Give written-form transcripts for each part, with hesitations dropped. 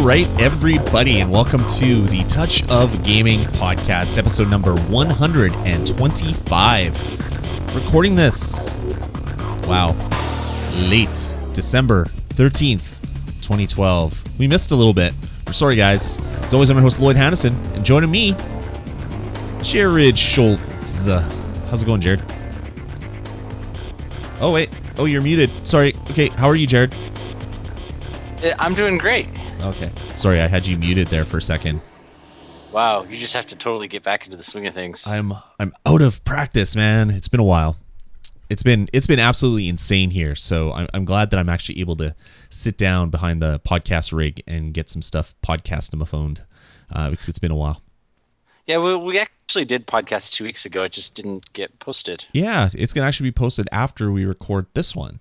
right, everybody, and welcome to the Touch of Gaming podcast, episode number 125. Recording this, late December 13th, 2012. We missed a little bit. We're sorry, guys. As always, I'm your host, Lloyd Hannison, and joining me, Jared Schultz. How's it going, Jared? Oh, wait. Oh, you're muted. Sorry. Okay, how are you, Jared? I'm doing great. Okay. Sorry, I had you muted there for a second. Wow, you just have to totally get back into the swing of things. I'm out of practice, man. It's been a while. It's been absolutely insane here. So I'm glad that I'm actually able to sit down behind the podcast rig and get some stuff podcast-ophoned because it's been a while. Yeah, well, we actually did podcast 2 weeks ago. It just didn't get posted. Yeah, it's going to actually be posted after we record this one,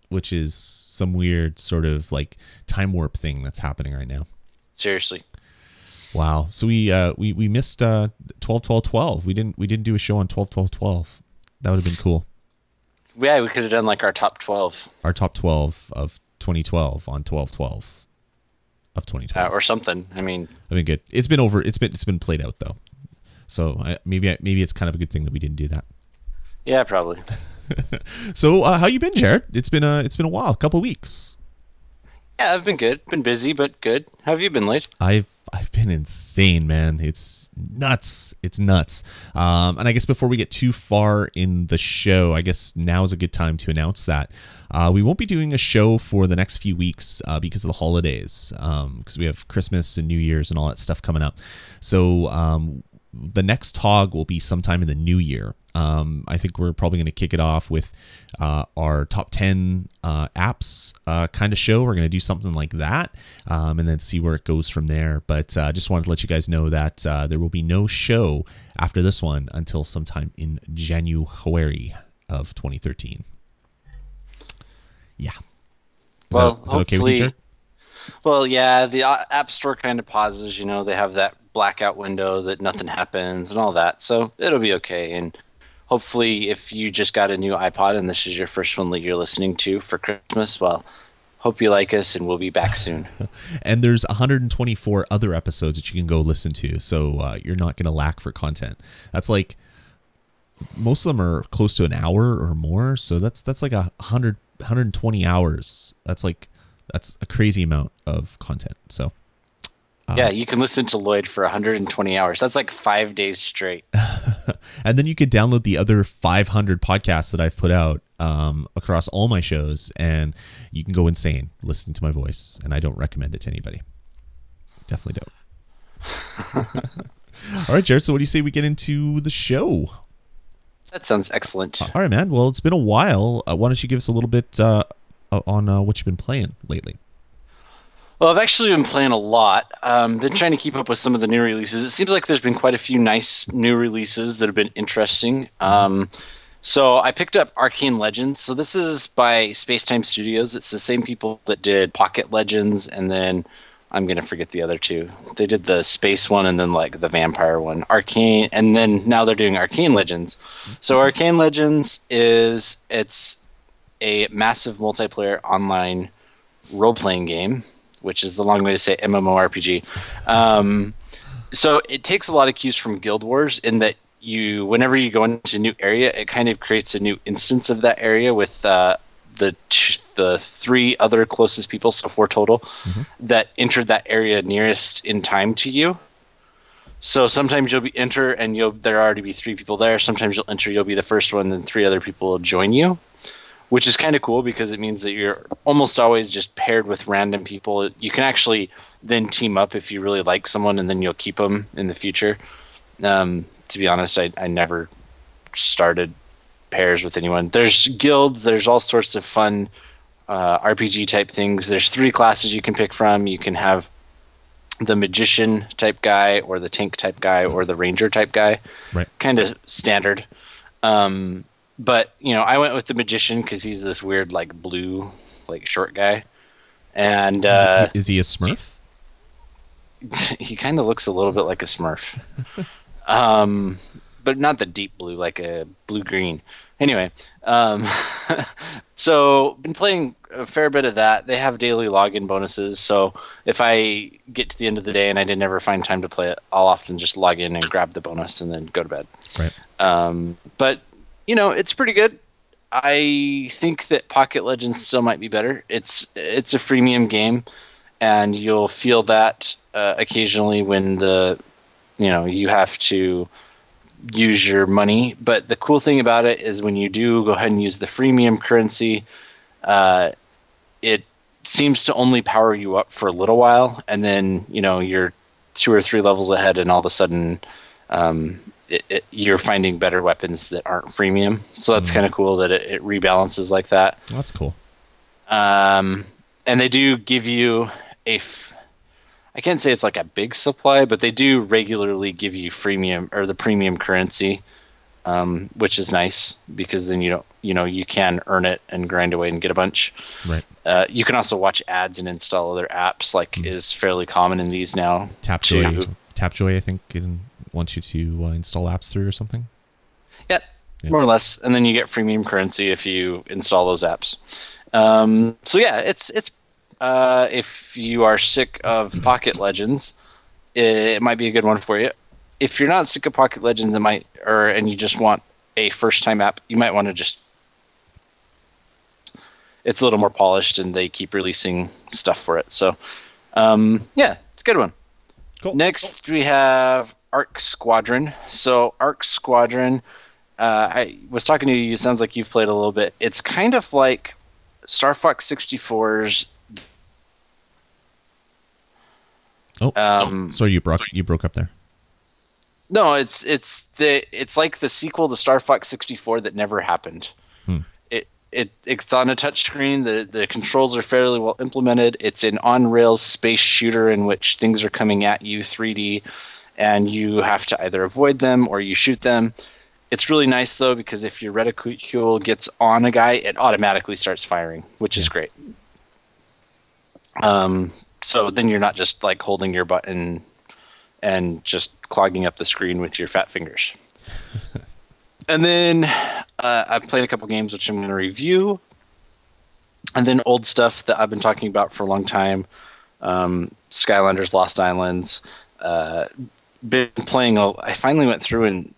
which is some weird sort of like time warp thing that's happening right now. Seriously. Wow. So we missed 12-12-12. We didn't do a show on 12-12-12. That would have been cool. Yeah, we could have done like our top 12. Our top 12 of 2012 on 12-12 of 2012. Or something. I mean, good. It's been played out though. So maybe it's kind of a good thing that we didn't do that. Yeah, probably. So how you been, Jared? It's been a while, a couple of weeks. Yeah, I've been good. Been busy, but good. How have you been, Lloyd? I've been insane, man. It's nuts. It's nuts. And I guess before we get too far in the show, I guess now is a good time to announce that we won't be doing a show for the next few weeks because of the holidays, because we have Christmas and New Year's and all that stuff coming up. So the next ToG will be sometime in the new year. I think we're probably going to kick it off with our top 10 apps kind of show. We're going to do something like that and then see where it goes from there. But I just wanted to let you guys know that there will be no show after this one until sometime in January of 2013. Yeah. Is that okay with you, Jared? Well, yeah, the App Store kind of pauses. You know, they have that blackout window that nothing happens and all that. So it'll be okay. And hopefully if you just got a new iPod and this is your first one that you're listening to for Christmas, well, hope you like us and we'll be back soon. And there's 124 other episodes that you can go listen to. So you're not going to lack for content. That's like, most of them are close to an hour or more. So that's like 120 hours. That's a crazy amount of content. So yeah, you can listen to Lloyd for 120 hours. That's like 5 days straight. And then you could download the other 500 podcasts that I've put out across all my shows, and you can go insane listening to my voice, and I don't recommend it to anybody. Definitely don't. All right, Jared, so what do you say we get into the show? That sounds excellent. All right, man. Well, it's been a while. Why don't you give us a little bit on what you've been playing lately? Well, I've actually been playing a lot. Been trying to keep up with some of the new releases. It seems like there's been quite a few nice new releases that have been interesting. So I picked up Arcane Legends. So this is by Spacetime Studios. It's the same people that did Pocket Legends, and then I'm going to forget the other two. They did the space one and then like the vampire one. Arcane, and then now they're doing Arcane Legends. So Arcane Legends it's a massive multiplayer online role-playing game, which is the long way to say MMORPG. So it takes a lot of cues from Guild Wars in that whenever you go into a new area, it kind of creates a new instance of that area with the three other closest people, so 4 total, that entered that area nearest in time to you. So sometimes you'll enter and there already be 3 people there. Sometimes you'll enter, you'll be the first one, then 3 other people will join you, which is kind of cool because it means that you're almost always just paired with random people. You can actually then team up if you really like someone, and then you'll keep them in the future. To be honest, I never started pairs with anyone. There's guilds, there's all sorts of fun RPG type things. There's 3 classes you can pick from. You can have the magician type guy, or the tank type guy, or the ranger type guy. Right. Kind of standard. But, I went with the magician because he's this weird, like, blue, like, short guy. And is he a Smurf? He kind of looks a little bit like a Smurf. but not the deep blue, like a blue green. Anyway, um, so been playing a fair bit of that. They have daily login bonuses, so if I get to the end of the day and I didn't ever find time to play it, I'll often just log in and grab the bonus and then go to bed. Right. But it's pretty good. I think that Pocket Legends still might be better. It's a freemium game, and you'll feel that occasionally when you have to use your money. But the cool thing about it is when you do go ahead and use the freemium currency, it seems to only power you up for a little while, and then you're 2 or 3 levels ahead, and all of a sudden you're finding better weapons that aren't freemium. So that's kind of cool that it rebalances like that. Well, that's cool. And they do give you I can't say it's like a big supply, but they do regularly give you freemium or the premium currency, which is nice because then you can earn it and grind away and get a bunch. Right. You can also watch ads and install other apps, is fairly common in these now. Tapjoy, I think, wants you to install apps through or something. Yeah, more or less, and then you get freemium currency if you install those apps. So yeah, it's if you are sick of Pocket Legends, it might be a good one for you. If you're not sick of Pocket Legends, and you just want a first-time app, you might want to just. It's a little more polished, and they keep releasing stuff for it. So, yeah, it's a good one. Cool. Next, we have Arc Squadron. So, Arc Squadron, I was talking to you. Sounds like you've played a little bit. It's kind of like Star Fox 64's. So you broke up there. No, it's like the sequel to Star Fox 64 that never happened. It's on a touch screen. The controls are fairly well implemented. It's an on-rails space shooter in which things are coming at you 3D, and you have to either avoid them or you shoot them. It's really nice, though, because if your reticule gets on a guy, it automatically starts firing, which is great. So then you're not just like holding your button and just clogging up the screen with your fat fingers. And then I've played a couple games which I'm going to review. And then old stuff that I've been talking about for a long time. Skylanders Lost Islands. Been playing. I finally went through and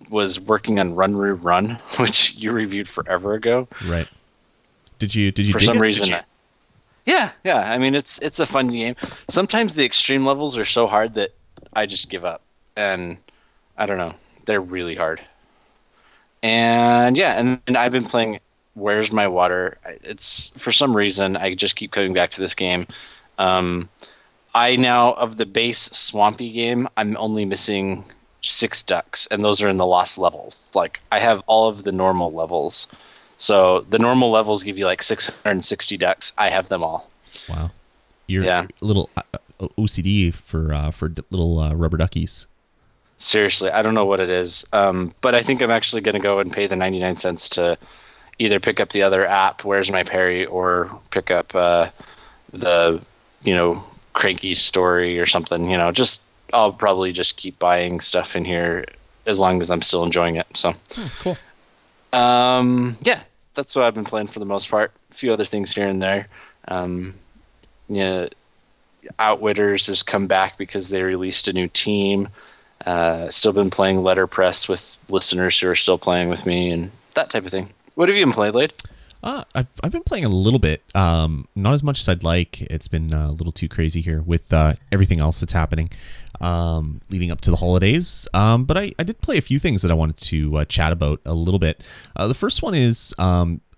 was working on Run, which you reviewed forever ago. Right. Did you for some reason? Yeah. I mean, it's a fun game. Sometimes the extreme levels are so hard that I just give up. And I don't know. They're really hard. And yeah, and I've been playing Where's My Water. It's for some reason I just keep coming back to this game. I now, of the base swampy game, I'm only missing 6 ducks, and those are in the lost levels. Like, I have all of the normal levels. So the normal levels give you like 660 ducks. I have them all. Wow. You're a little OCD for little rubber duckies. Seriously, I don't know what it is. But I think I'm actually going to go and pay the 99 cents to either pick up the other app, Where's My Parry, or pick up the, Cranky's Story or something. I'll probably just keep buying stuff in here as long as I'm still enjoying it. So, cool. Yeah, that's what I've been playing for the most part. A few other things here and there. Outwitters has come back because they released a new team. Still been playing letterpress with listeners who are still playing with me and that type of thing. What have you been playing, Lade? I've been playing a little bit, not as much as I'd like. It's been a little too crazy here with everything else that's happening leading up to the holidays. But I did play a few things that I wanted to chat about a little bit. The first one is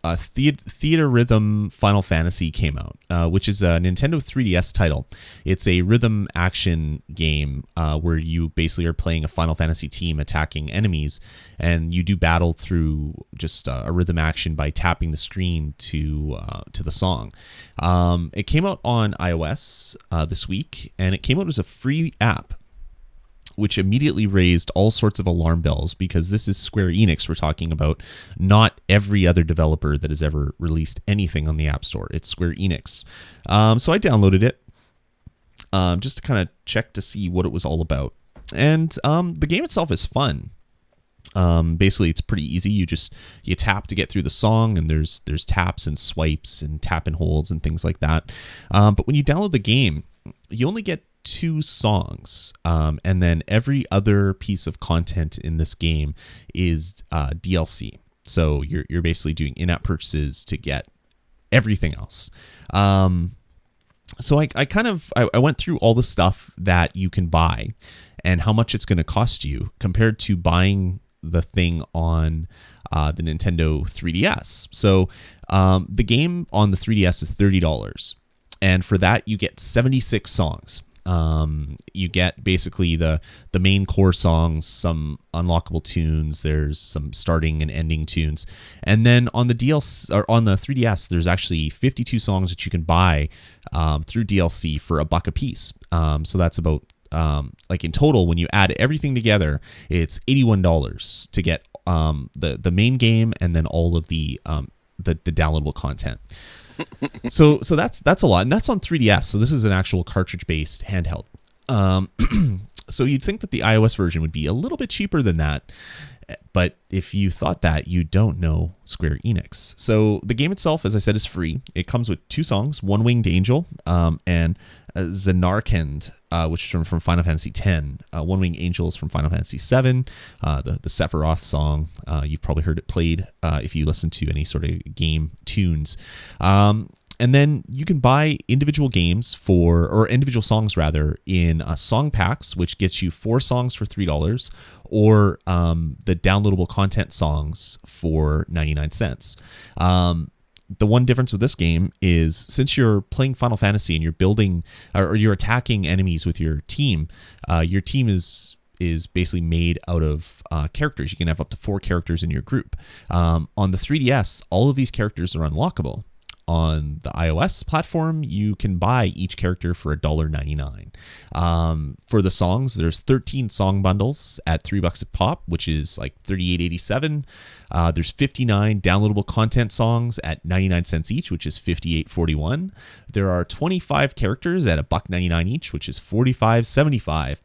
Theater Rhythm Final Fantasy came out, which is a Nintendo 3DS title. It's a rhythm action game where you basically are playing a Final Fantasy team attacking enemies, and you do battle through just a rhythm action by tapping the screen to the song. It came out on iOS this week, and it came out as a free app, which immediately raised all sorts of alarm bells because this is Square Enix we're talking about, not every other developer that has ever released anything on the App Store. It's Square Enix. So I downloaded it just to kind of check to see what it was all about. And the game itself is fun. Basically, it's pretty easy. You tap to get through the song, and there's taps and swipes and tap and holds and things like that. But when you download the game, you only get 2 songs, and then every other piece of content in this game is DLC. So you're basically doing in-app purchases to get everything else. So I went through all the stuff that you can buy and how much it's going to cost you compared to buying the thing on the Nintendo 3DS. So the game on the 3DS is $30, and for that you get 76 songs. You get basically the main core songs, some unlockable tunes, there's some starting and ending tunes, and then on the DLC or on the 3DS there's actually 52 songs that you can buy through DLC for $1 a piece. So that's about like in total, when you add everything together, it's $81 to get the main game and then all of the downloadable content. So that's a lot, and that's on 3DS. So this is an actual cartridge-based handheld. So you'd think that the iOS version would be a little bit cheaper than that, but if you thought that, you don't know Square Enix. So the game itself, as I said, is free. It comes with 2 songs, One Winged Angel and Zanarkand, which is from Final Fantasy X. One Winged Angel is from Final Fantasy VII. The Sephiroth song, you've probably heard it played if you listen to any sort of game tunes. And then you can buy individual games or individual songs rather, in song packs, which gets you 4 songs for $3, or the downloadable content songs for 99 cents. The one difference with this game is, since you're playing Final Fantasy and you're building or you're attacking enemies with your team is basically made out of characters. You can have up to 4 characters in your group. On the 3DS, all of these characters are unlockable. On the iOS platform, you can buy each character for $1.99. For the songs, there's 13 song bundles at $3 a pop, which is like $38.87. There's 59 downloadable content songs at 99 cents each, which is $58.41. There are 25 characters at $1.99 each, which is $45.75.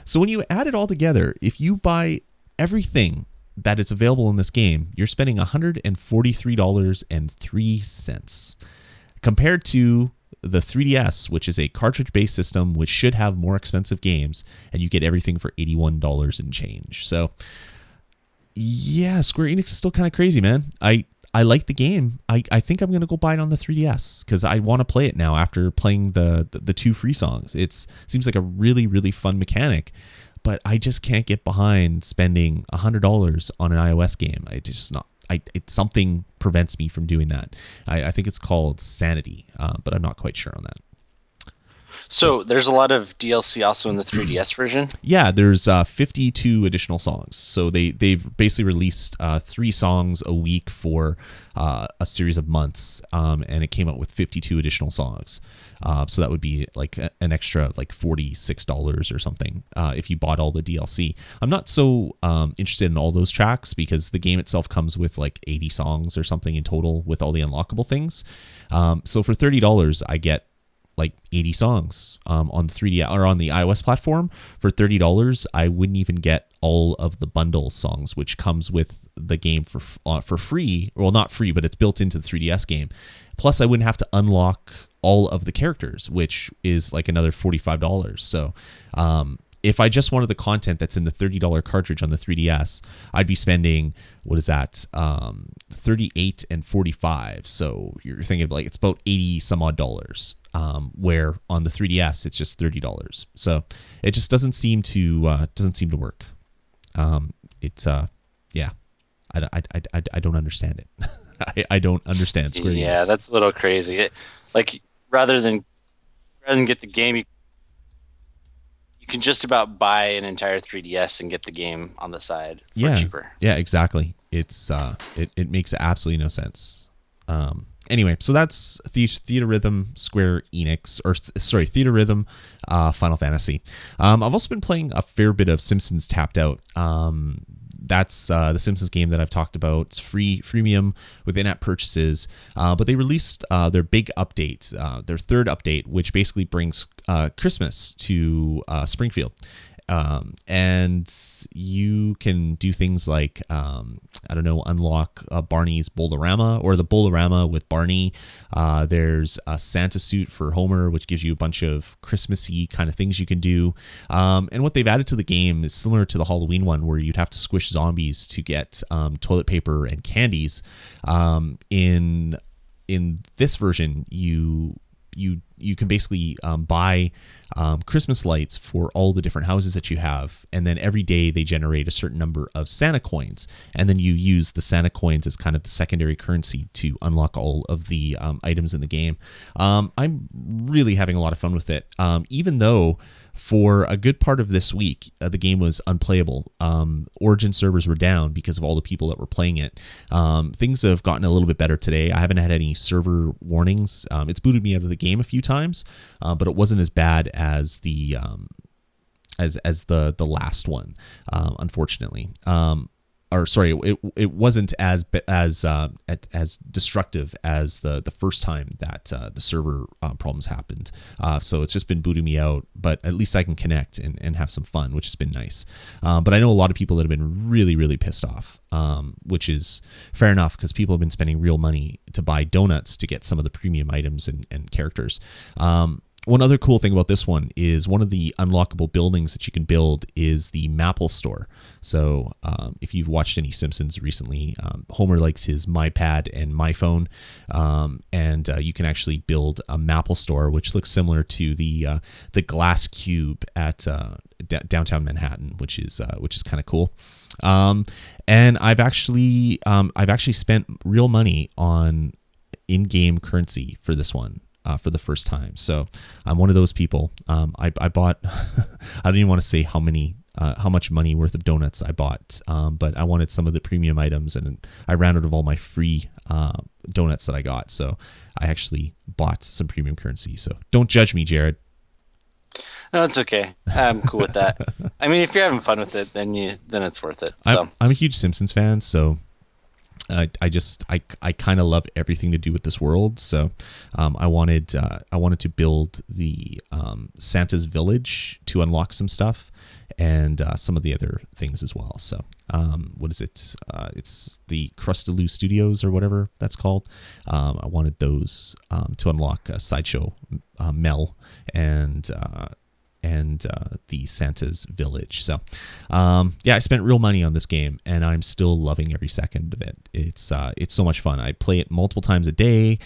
So when you add it all together, if you buy everything that is available in this game, you're spending $143.03 compared to the 3DS, which is a cartridge-based system, which should have more expensive games, and you get everything for $81 and change. So yeah, Square Enix is still kind of crazy, man. I like the game. I think I'm going to go buy it on the 3DS because I want to play it now after playing the 2 free songs. It seems like a really, really fun mechanic, but I just can't get behind spending $100 on an iOS game. Something prevents me from doing that. I think it's called sanity, but I'm not quite sure on that. So there's a lot of DLC also in the 3DS version? Yeah, there's 52 additional songs. So they've basically released 3 songs a week for a series of months, and it came out with 52 additional songs. So that would be like an extra like $46 or something if you bought all the DLC. I'm not so interested in all those tracks because the game itself comes with like 80 songs or something in total with all the unlockable things. So for $30, I get like 80 songs on the 3D or on the iOS platform. For $30, I wouldn't even get all of the bundle songs, which comes with the game for free. Well, not free, but it's built into the 3DS game. Plus, I wouldn't have to unlock all of the characters, which is like another $45. So if I just wanted the content that's in the $30 cartridge on the 3DS, I'd be spending, what is that, $38 and $45. So you're thinking like it's about 80 some odd dollars. Where on the 3DS it's just $30. So it just doesn't seem to work. Yeah, I don't understand it. I don't understand Square Enix. Yeah, that's a little crazy. Like rather than get the game, you can just about buy an entire 3DS and get the game on the side for cheaper. Yeah, exactly. It's it makes absolutely no sense. Anyway, so that's Theatrhythm Square Enix, Theatrhythm Final Fantasy. I've also been playing a fair bit of Simpsons Tapped Out. That's the Simpsons game that I've talked about. It's freemium with in-app purchases, but they released their big update, their third update, which basically brings Christmas to Springfield. And you can do things like, I don't know, unlock Barney's Boulderama or the Boulderama with Barney. There's a Santa suit for Homer, which gives you a bunch of Christmassy kind of things you can do. And what they've added to the game is similar to the Halloween one, where you'd have to squish zombies to get toilet paper and candies. In this version, you can basically buy Christmas lights for all the different houses that you have, and then every day they generate a certain number of Santa coins, and then you use the Santa coins as kind of the secondary currency to unlock all of the items in the game. I'm really having a lot of fun with it, even though for a good part of this week the game was unplayable. Origin servers were down because of all the people that were playing it. Things have gotten a little bit better today. I haven't had any server warnings. It's booted me out of the game a few times, but it wasn't as bad as the last one, unfortunately. Or sorry, it wasn't as destructive as the first time that the server problems happened. So it's just been booting me out, but at least I can connect and have some fun, which has been nice. But I know a lot of people that have been really, really pissed off, which is fair enough, because people have been spending real money to buy donuts to get some of the premium items and characters. One other cool thing about this one is one of the unlockable buildings that you can build is the Maple store. So if you've watched any Simpsons recently, Homer likes his MyPad and MyPhone, and you can actually build a Maple store, which looks similar to the glass cube at downtown Manhattan, which is kind of cool. And I've actually spent real money on in-game currency for this one. For the first time. So I'm one of those people. I bought, I don't even want to say how much money worth of donuts I bought, but I wanted some of the premium items, and I ran out of all my free donuts that I got. So I actually bought some premium currency. So don't judge me, Jared. No, it's okay. I'm cool with that. I mean, if you're having fun with it, then it's worth it. So I'm a huge Simpsons fan, so I kind of love everything to do with this world. So I wanted to build the Santa's village to unlock some stuff, and some of the other things as well. So what is it? It's the Crustaloo Studios or whatever that's called. I wanted those to unlock Sideshow Mel and the Santa's village. So I spent real money on this game, and I'm still loving every second of it. It's so much fun. I play it multiple times a day,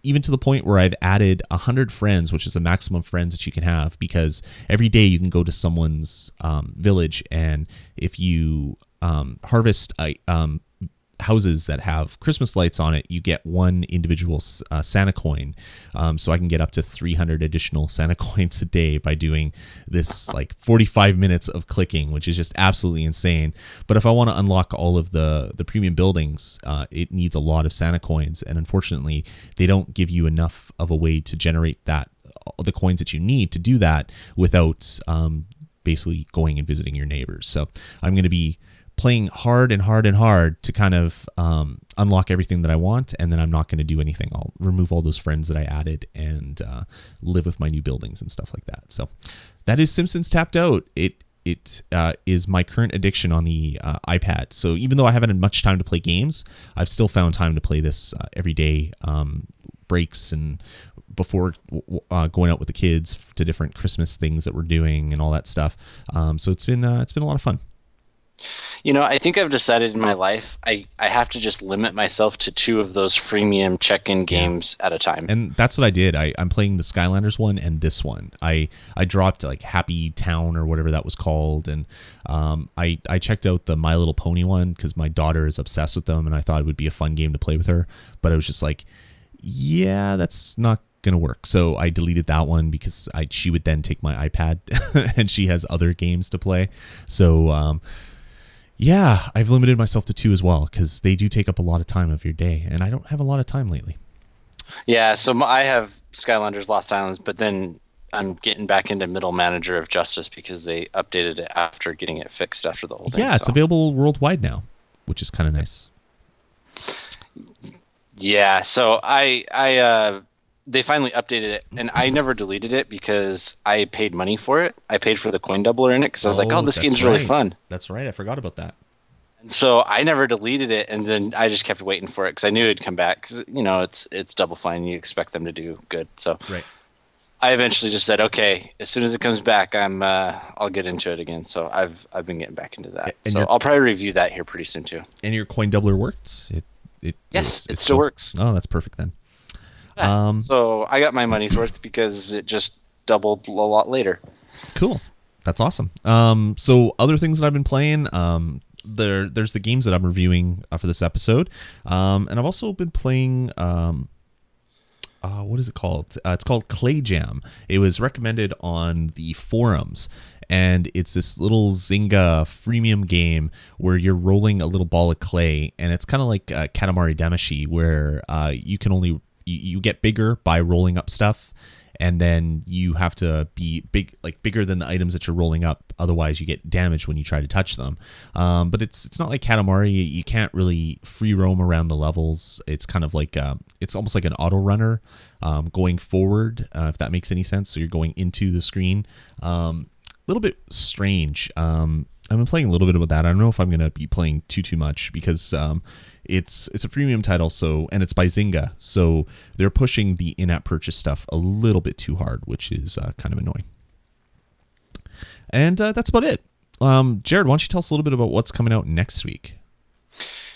even to the point where I've added 100 friends, which is the maximum friends that you can have, because every day you can go to someone's village, and if you harvest houses that have Christmas lights on it, you get one individual Santa coin. So I can get up to 300 additional Santa coins a day by doing this like 45 minutes of clicking, which is just absolutely insane. But if I want to unlock all of the premium buildings, it needs a lot of Santa coins, and unfortunately they don't give you enough of a way to generate the coins that you need to do that without basically going and visiting your neighbors. So I'm going to be playing hard and hard and hard to kind of unlock everything that I want, and then I'm not going to do anything. I'll remove all those friends that I added and live with my new buildings and stuff like that. So that is Simpsons Tapped Out. It is my current addiction on the iPad. So even though I haven't had much time to play games, I've still found time to play this every day, breaks and before going out with the kids to different Christmas things that we're doing and all that stuff. So it's been a lot of fun. You know, I think I've decided in my life I have to just limit myself to 2 of those freemium check-in games at a time. And that's what I did. I'm playing the Skylanders one and this one. I dropped like Happy Town or whatever that was called, and I checked out the My Little Pony one because my daughter is obsessed with them, and I thought it would be a fun game to play with her. But I was just like, yeah, that's not gonna work. So I deleted that one because she would then take my iPad and she has other games to play. So yeah, I've limited myself to 2 as well, because they do take up a lot of time of your day, and I don't have a lot of time lately. Yeah, so I have Skylanders Lost Islands, but then I'm getting back into Middle Manager of Justice because they updated it after getting it fixed after the whole thing. Yeah, it's available worldwide now, which is kind of nice. Yeah, so I they finally updated it, and I never deleted it because I paid money for it. I paid for the coin doubler in it because I was like, oh, Oh, this that's game's really right. fun. That's right. I forgot about that. And so I never deleted it, and then I just kept waiting for it because I knew it'd come back. Because it's Double Fine, you expect them to do good. So Right. I eventually just said, okay, as soon as it comes back, I'll get into it again. So I've been getting back into that. And So your I'll probably review that here pretty soon too. coin doubler worked. Yes, it it's still works. Oh, that's perfect then. Yeah. So I got my money's worth because it just doubled a lot later. Cool. That's awesome. So other things that I've been playing, there's the games that I'm reviewing for this episode, and I've also been playing. What is it called? It's called Clay Jam. It was recommended on the forums, and it's this little Zynga freemium game where you're rolling a little ball of clay, and it's kind of like Katamari Damacy, where you can only you get bigger by rolling up stuff, and then you have to be bigger than the items that you're rolling up. Otherwise, you get damaged when you try to touch them. But it's not like Katamari. You can't really free roam around the levels. It's kind of like it's almost like an auto runner going forward, if that makes any sense. So you're going into the screen. A little bit strange. I've been playing a little bit about that. I don't know if I'm going to be playing too much because it's a freemium title, and it's by Zynga, so they're pushing the in-app purchase stuff a little bit too hard, which is kind of annoying. And that's about it. Jared, why don't you tell us a little bit about what's coming out next week?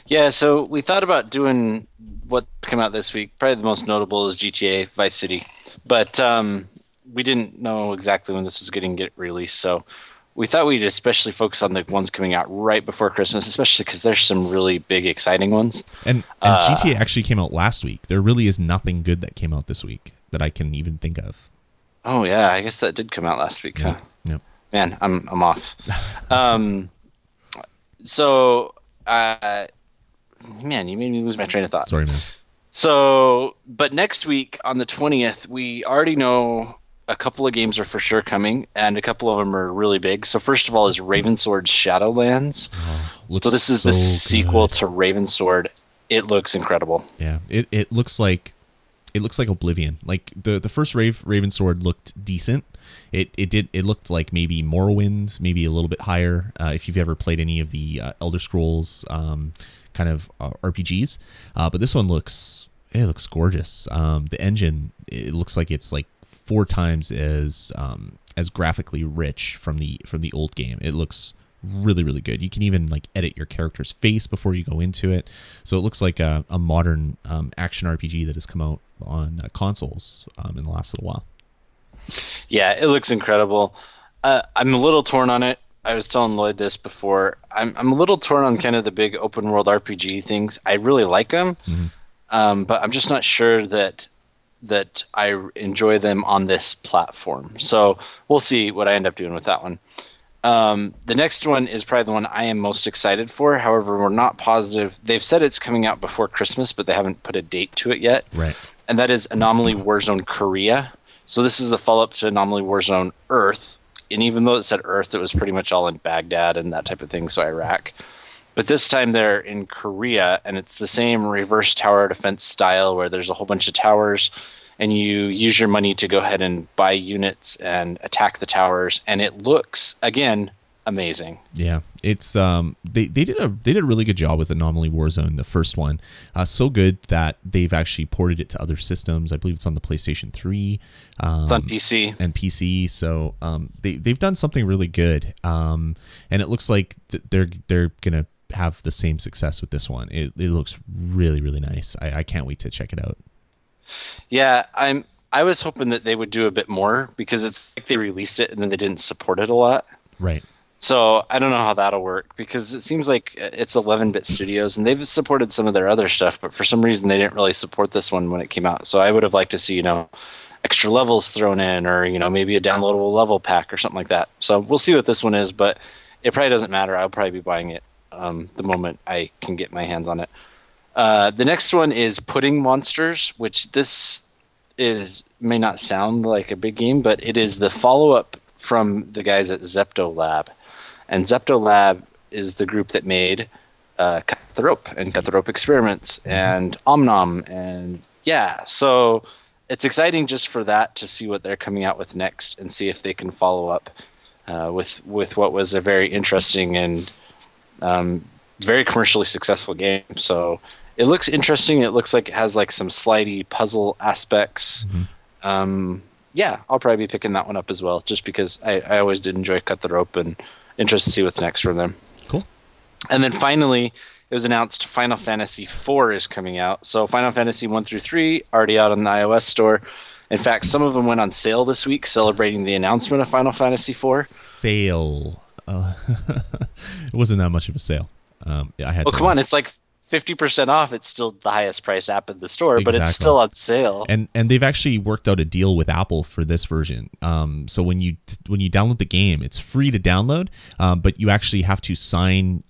Yeah, so we thought about doing what came out this week. Probably the most notable is GTA Vice City, but we didn't know exactly when this was going to get released, so we thought we'd especially focus on the ones coming out right before Christmas, especially because there's some really big, exciting ones. And GTA actually came out last week. There really is nothing good that came out this week that I can even think of. Oh yeah, I guess that did come out last week, huh? Yep. Man, I'm off. So, man, you made me lose my train of thought. Sorry, man. So, but next week on the 20th, we already know a couple of games are for sure coming, and a couple of them are really big. So first of all is Ravensword's Shadowlands. So this is the sequel to Ravensword. It looks incredible. Yeah, it looks like Oblivion. Like the first Ravensword looked decent. It looked like maybe Morrowind, maybe a little bit higher. If you've ever played any of the Elder Scrolls kind of RPGs, but this one looks gorgeous. The engine, it looks like it's like 4 times as graphically rich from the old game. It looks really, really good. You can even like edit your character's face before you go into it. So it looks like a modern action RPG that has come out on consoles in the last little while. Yeah, it looks incredible. I'm a little torn on it. I was telling Lloyd this before. I'm a little torn on kind of the big open world RPG things. I really like them, but I'm just not sure that I enjoy them on this platform. So we'll see what I end up doing with that one. The next one is probably the one I am most excited for. However, we're not positive. They've said it's coming out before Christmas, but they haven't put a date to it yet. Right. And that is Anomaly Warzone Korea. So this is the follow-up to Anomaly Warzone Earth. And even though it said Earth, it was pretty much all in Baghdad and that type of thing, so Iraq. But this time they're in Korea, and it's the same reverse tower defense style where there's a whole bunch of towers, and you use your money to go ahead and buy units and attack the towers, and it looks, again, amazing. Yeah, it's they did a really good job with Anomaly Warzone, the first one. So good that they've actually ported it to other systems. I believe it's on the PlayStation 3. It's on PC. And PC. So they've done something really good. And it looks like they're gonna have the same success with this one. It looks really, really nice. I can't wait to check it out. Yeah, I was hoping that they would do a bit more because it's like they released it and then they didn't support it a lot. Right. So I don't know how that'll work because it seems like it's 11-bit studios and they've supported some of their other stuff, but for some reason they didn't really support this one when it came out. So I would have liked to see, extra levels thrown in or, maybe a downloadable level pack or something like that. So we'll see what this one is, but it probably doesn't matter. I'll probably be buying it the moment I can get my hands on it. The next one is Pudding Monsters, which this may not sound like a big game, but it is the follow-up from the guys at Zepto Lab. And Zepto Lab is the group that made Cut the Rope and Cut the Rope Experiments and Omnom. And yeah, so it's exciting just for that to see what they're coming out with next and see if they can follow up with what was a very interesting and very commercially successful game. So it looks interesting. It looks like it has like some slidey puzzle aspects. Yeah, I'll probably be picking that one up as well, just because I always did enjoy Cut the Rope, and interested to see what's next from them. Cool. And then finally, it was announced Final Fantasy IV is coming out. So Final Fantasy 1 through 3 already out on the iOS store. In fact, some of them went on sale this week, celebrating the announcement of Final Fantasy IV. Sale. It wasn't that much of a sale. I had. Well, come on, it's like 50% off. It's still the highest priced app in the store, but it's still on sale. And they've actually worked out a deal with Apple for this version. So when you download the game, it's free to download, but you actually have to sign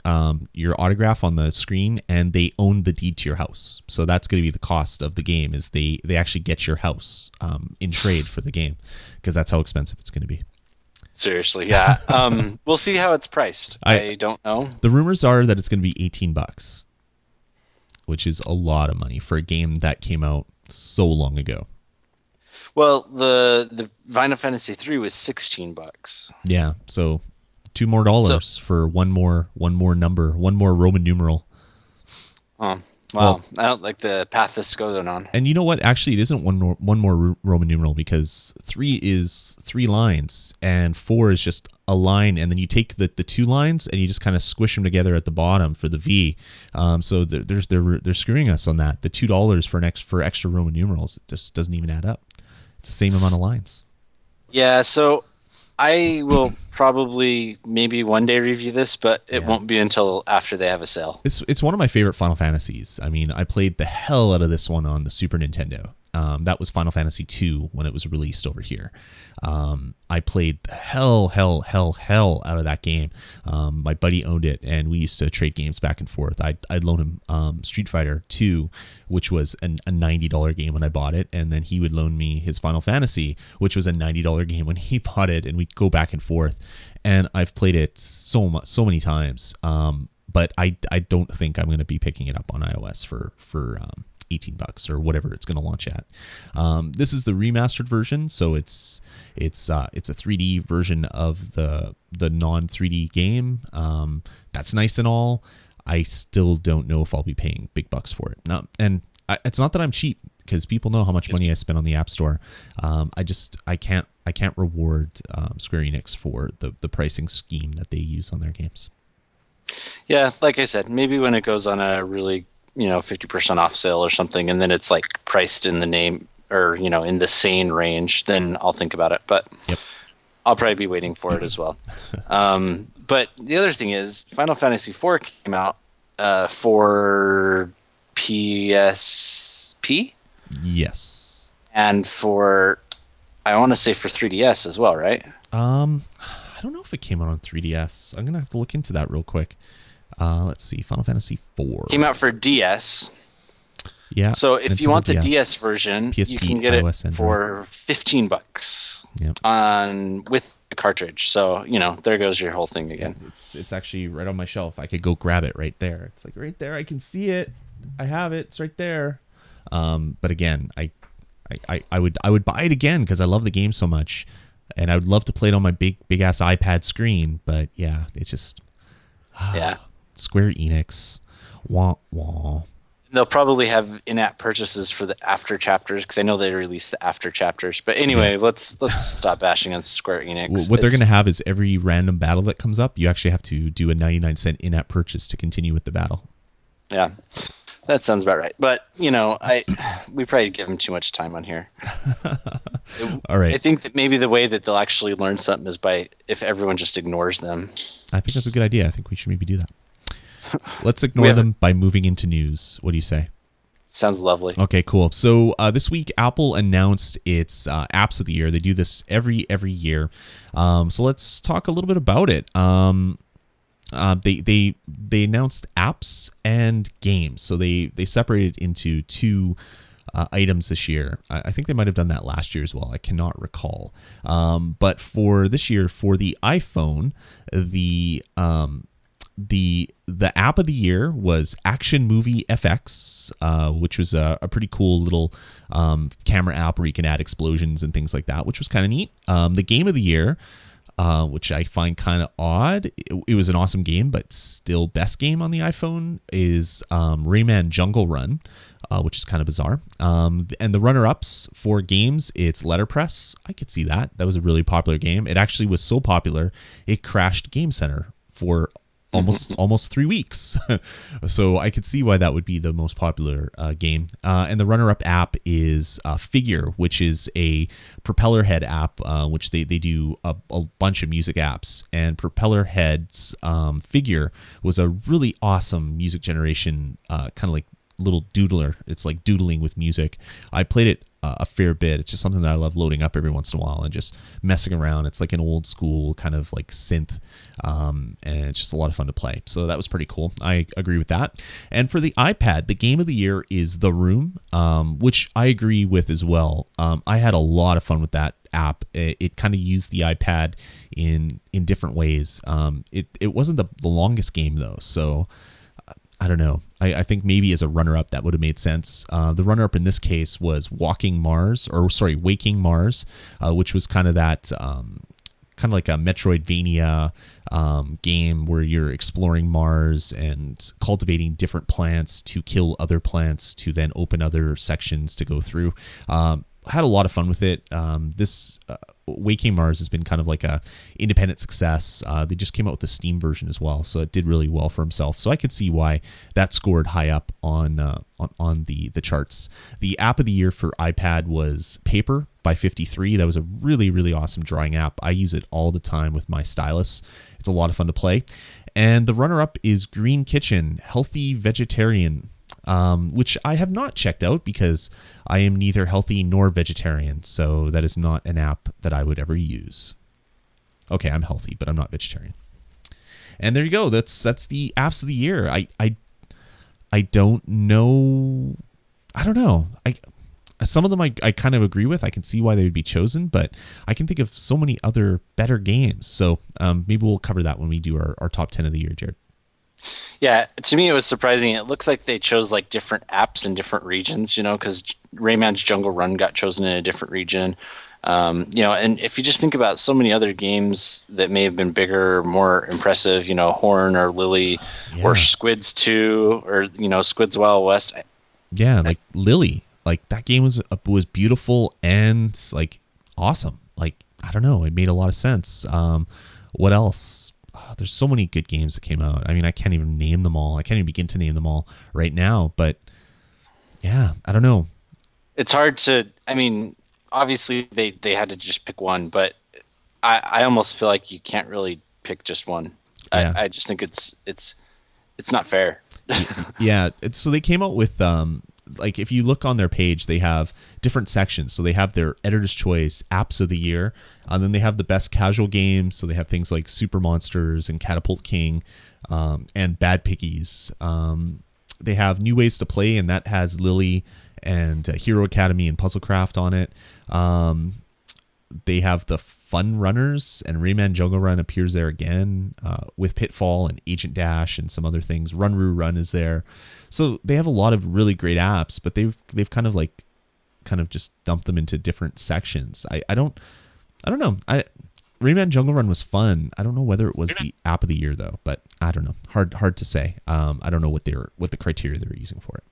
your autograph on the screen, and they own the deed to your house. So that's going to be the cost of the game. Is they actually get your house in trade for the game, because that's how expensive it's going to be. Seriously, yeah. We'll see how it's priced. I don't know. The rumors are that it's going to be $18. Which is a lot of money for a game that came out so long ago. Well, the Final Fantasy 3 was $16. Yeah, so $2 more for one more number, one more Roman numeral. Oh, wow. I don't like the path this goes on. And you know what? Actually, it isn't one more Roman numeral, because 3 is 3 lines and 4 is just a line, and then you take the 2 lines and you just kind of squish them together at the bottom for the V. So they're screwing us on that. The $2 for extra Roman numerals, it just doesn't even add up. It's the same amount of lines. Yeah, so I will probably maybe one day review this, but it won't be until after they have a sale. It's one of my favorite Final Fantasies. I mean, I played the hell out of this one on the Super Nintendo. That was Final Fantasy II when it was released over here. I played the hell out of that game. My buddy owned it, and we used to trade games back and forth. I'd loan him Street Fighter II, which was a $90 game when I bought it, and then he would loan me his Final Fantasy, which was a $90 game when he bought it, and we'd go back and forth. And I've played it so many times, but I don't think I'm going to be picking it up on iOS for $18 or whatever it's going to launch at. This is the remastered version, so it's a 3D version of the non 3D game. That's nice and all. I still don't know if I'll be paying big bucks for it. It's not that I'm cheap, because people know how much money I spend on the App Store. I can't reward Square Enix for the pricing scheme that they use on their games. Yeah, like I said, maybe when it goes on a really 50% off sale or something, and then it's like priced in the name or in the sane range, then I'll think about it. But yep. I'll probably be waiting for it as well. But the other thing is, Final Fantasy IV came out for PSP. Yes. And I want to say for 3DS as well, right? I don't know if it came out on 3DS. I'm gonna have to look into that real quick. Let's see. Final Fantasy IV came out for DS. Yeah. So if you want the DS version, PSP, you can get it iOS, for $15. Yep. With the cartridge. So there goes your whole thing again. Yeah, it's actually right on my shelf. I could go grab it right there. It's like right there. I can see it. I have it. It's right there. But again, I would buy it again because I love the game so much, and I would love to play it on my big ass iPad screen. But yeah, it's just Square Enix, wah wah. They'll probably have in-app purchases for the after chapters, because I know they released the after chapters. But anyway, let's stop bashing on Square Enix. What they're going to have is every random battle that comes up, you actually have to do a 99-cent in-app purchase to continue with the battle. Yeah, that sounds about right. But we probably give them too much time on here. All right. I think that maybe the way that they'll actually learn something is if everyone just ignores them. I think that's a good idea. I think we should maybe do that. Let's ignore them by moving into news. What do you say? Sounds lovely. Okay, cool. So this week, Apple announced its apps of the year. They do this every year. So let's talk a little bit about it. They announced apps and games. So they separated into two items this year. I think they might have done that last year as well. I cannot recall. But for this year, for the iPhone, the app of the year was Action Movie FX, which was a pretty cool little camera app where you can add explosions and things like that, which was kind of neat. The game of the year, which I find kind of odd. It was an awesome game, but still best game on the iPhone is Rayman Jungle Run, which is kind of bizarre. And the runner-ups for games, it's Letterpress. I could see that. That was a really popular game. It actually was so popular, it crashed Game Center for almost 3 weeks. So I could see why that would be the most popular game. And the runner-up app is Figure, which is a Propeller Head app, which they do a bunch of music apps. And Propeller Head's Figure was a really awesome music generation, kind of like little doodler. It's like doodling with music. I played it a fair bit. It's just something that I love loading up every once in a while and just messing around. It's like an old school kind of like synth, and it's just a lot of fun to play. So that was pretty cool. I agree with that. And for the iPad, the game of the year is The Room, which I agree with as well. I had a lot of fun with that app. It kind of used the iPad in different ways. It wasn't the longest game though, so I don't know. I think maybe as a runner-up that would have made sense. The runner-up in this case was Waking Mars, which was kind of that, kind of like a Metroidvania game where you're exploring Mars and cultivating different plants to kill other plants to then open other sections to go through. Had a lot of fun with it. This Waking Mars has been kind of like a independent success. They just came out with the Steam version as well, so it did really well for himself. So I could see why that scored high up on the charts. The app of the year for iPad was Paper by 53. That was a really, really awesome drawing app. I use it all the time with my stylus. It's a lot of fun to play. And the runner-up is Green Kitchen, Healthy Vegetarian, which I have not checked out because I am neither healthy nor vegetarian, so that is not an app that I would ever use. Okay, I'm healthy, but I'm not vegetarian. And there you go. That's the apps of the year. I don't know. I don't know. Some of them I kind of agree with. I can see why they would be chosen, but I can think of so many other better games. So maybe we'll cover that when we do our top 10 of the year, Jared. Yeah, to me it was surprising. It looks like they chose like different apps in different regions, because Rayman's Jungle Run got chosen in a different region. And if you just think about so many other games that may have been bigger, more impressive, Horn or Lily, or Squids 2, or Squids Wild West. Like Lily, like that game was beautiful and like awesome. Like I don't know, it made a lot of sense. What else? There's so many good games that came out. I mean, I can't even name them all. I can't even begin to name them all right now. But yeah, I don't know. It's hard to. I mean, obviously they had to just pick one, but I almost feel like you can't really pick just one. Yeah. I just think it's not fair. Yeah. So they came out with like if you look on their page, they have different sections. So they have their editor's choice apps of the year, and then they have the best casual games. So they have things like Super Monsters and Catapult King, and Bad Piggies. They have new ways to play, and that has Lily and Hero Academy and Puzzlecraft on it. They have the Fun Runners, and Rayman Jungle Run appears there again, with Pitfall and Agent Dash and some other things. Run Roo Run is there. So they have a lot of really great apps, but they've kind of just dumped them into different sections. I don't know. Rayman Jungle Run was fun. I don't know whether it was the app of the year though, but I don't know. Hard to say. I don't know what the criteria they were using for it.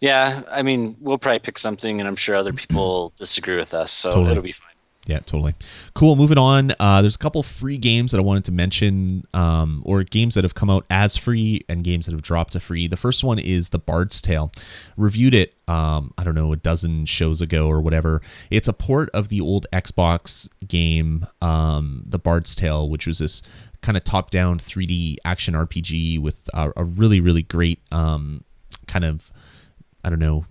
Yeah, I mean, we'll probably pick something, and I'm sure other people disagree with us, so totally. It'll be fine. Yeah, totally. Cool. Moving on. There's a couple free games that I wanted to mention, or games that have come out as free and games that have dropped to free. The first one is The Bard's Tale. Reviewed it, I don't know, a dozen shows ago or whatever. It's a port of the old Xbox game, The Bard's Tale, which was this kind of top-down 3D action RPG with a really, really great kind of, I don't know,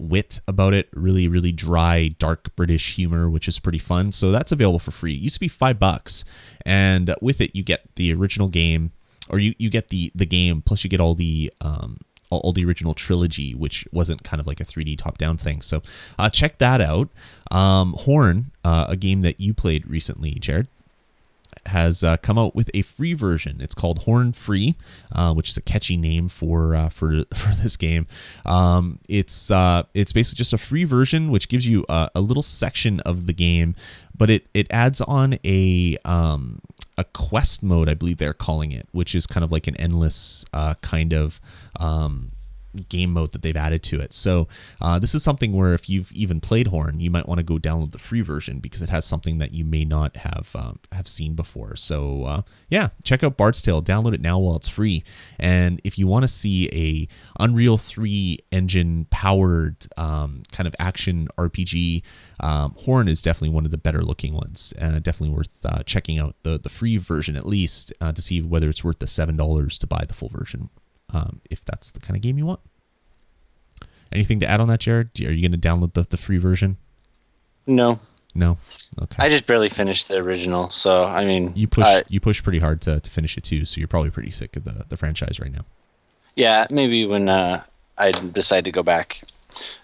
wit about it. Really, really dry, dark British humor, which is pretty fun. So that's available for free. It used to be $5, and with it you get the original game, or you get the game plus you get all the original trilogy, which wasn't kind of like a 3D top-down thing. So check that out. Horn, a game that you played recently, Jared. has come out with a free version. It's called Horn Free, which is a catchy name for this game. It's basically just a free version which gives you a little section of the game, but it adds on a quest mode, I believe they're calling it, which is kind of like an endless kind of game mode that they've added to it. So this is something where if you've even played Horn, you might want to go download the free version because it has something that you may not have seen before. So yeah, check out Bard's Tale. Download it now while it's free. And if you want to see a Unreal 3 engine powered kind of action RPG, Horn is definitely one of the better looking ones. Definitely worth checking out the free version at least to see whether it's worth the $7 to buy the full version. If that's the kind of game you want. Anything to add on that, Jared? Are you going to download the free version? No. Okay. I just barely finished the original, so I mean, you push pretty hard to finish it too, so you're probably pretty sick of the franchise right now. Yeah, maybe when I decide to go back.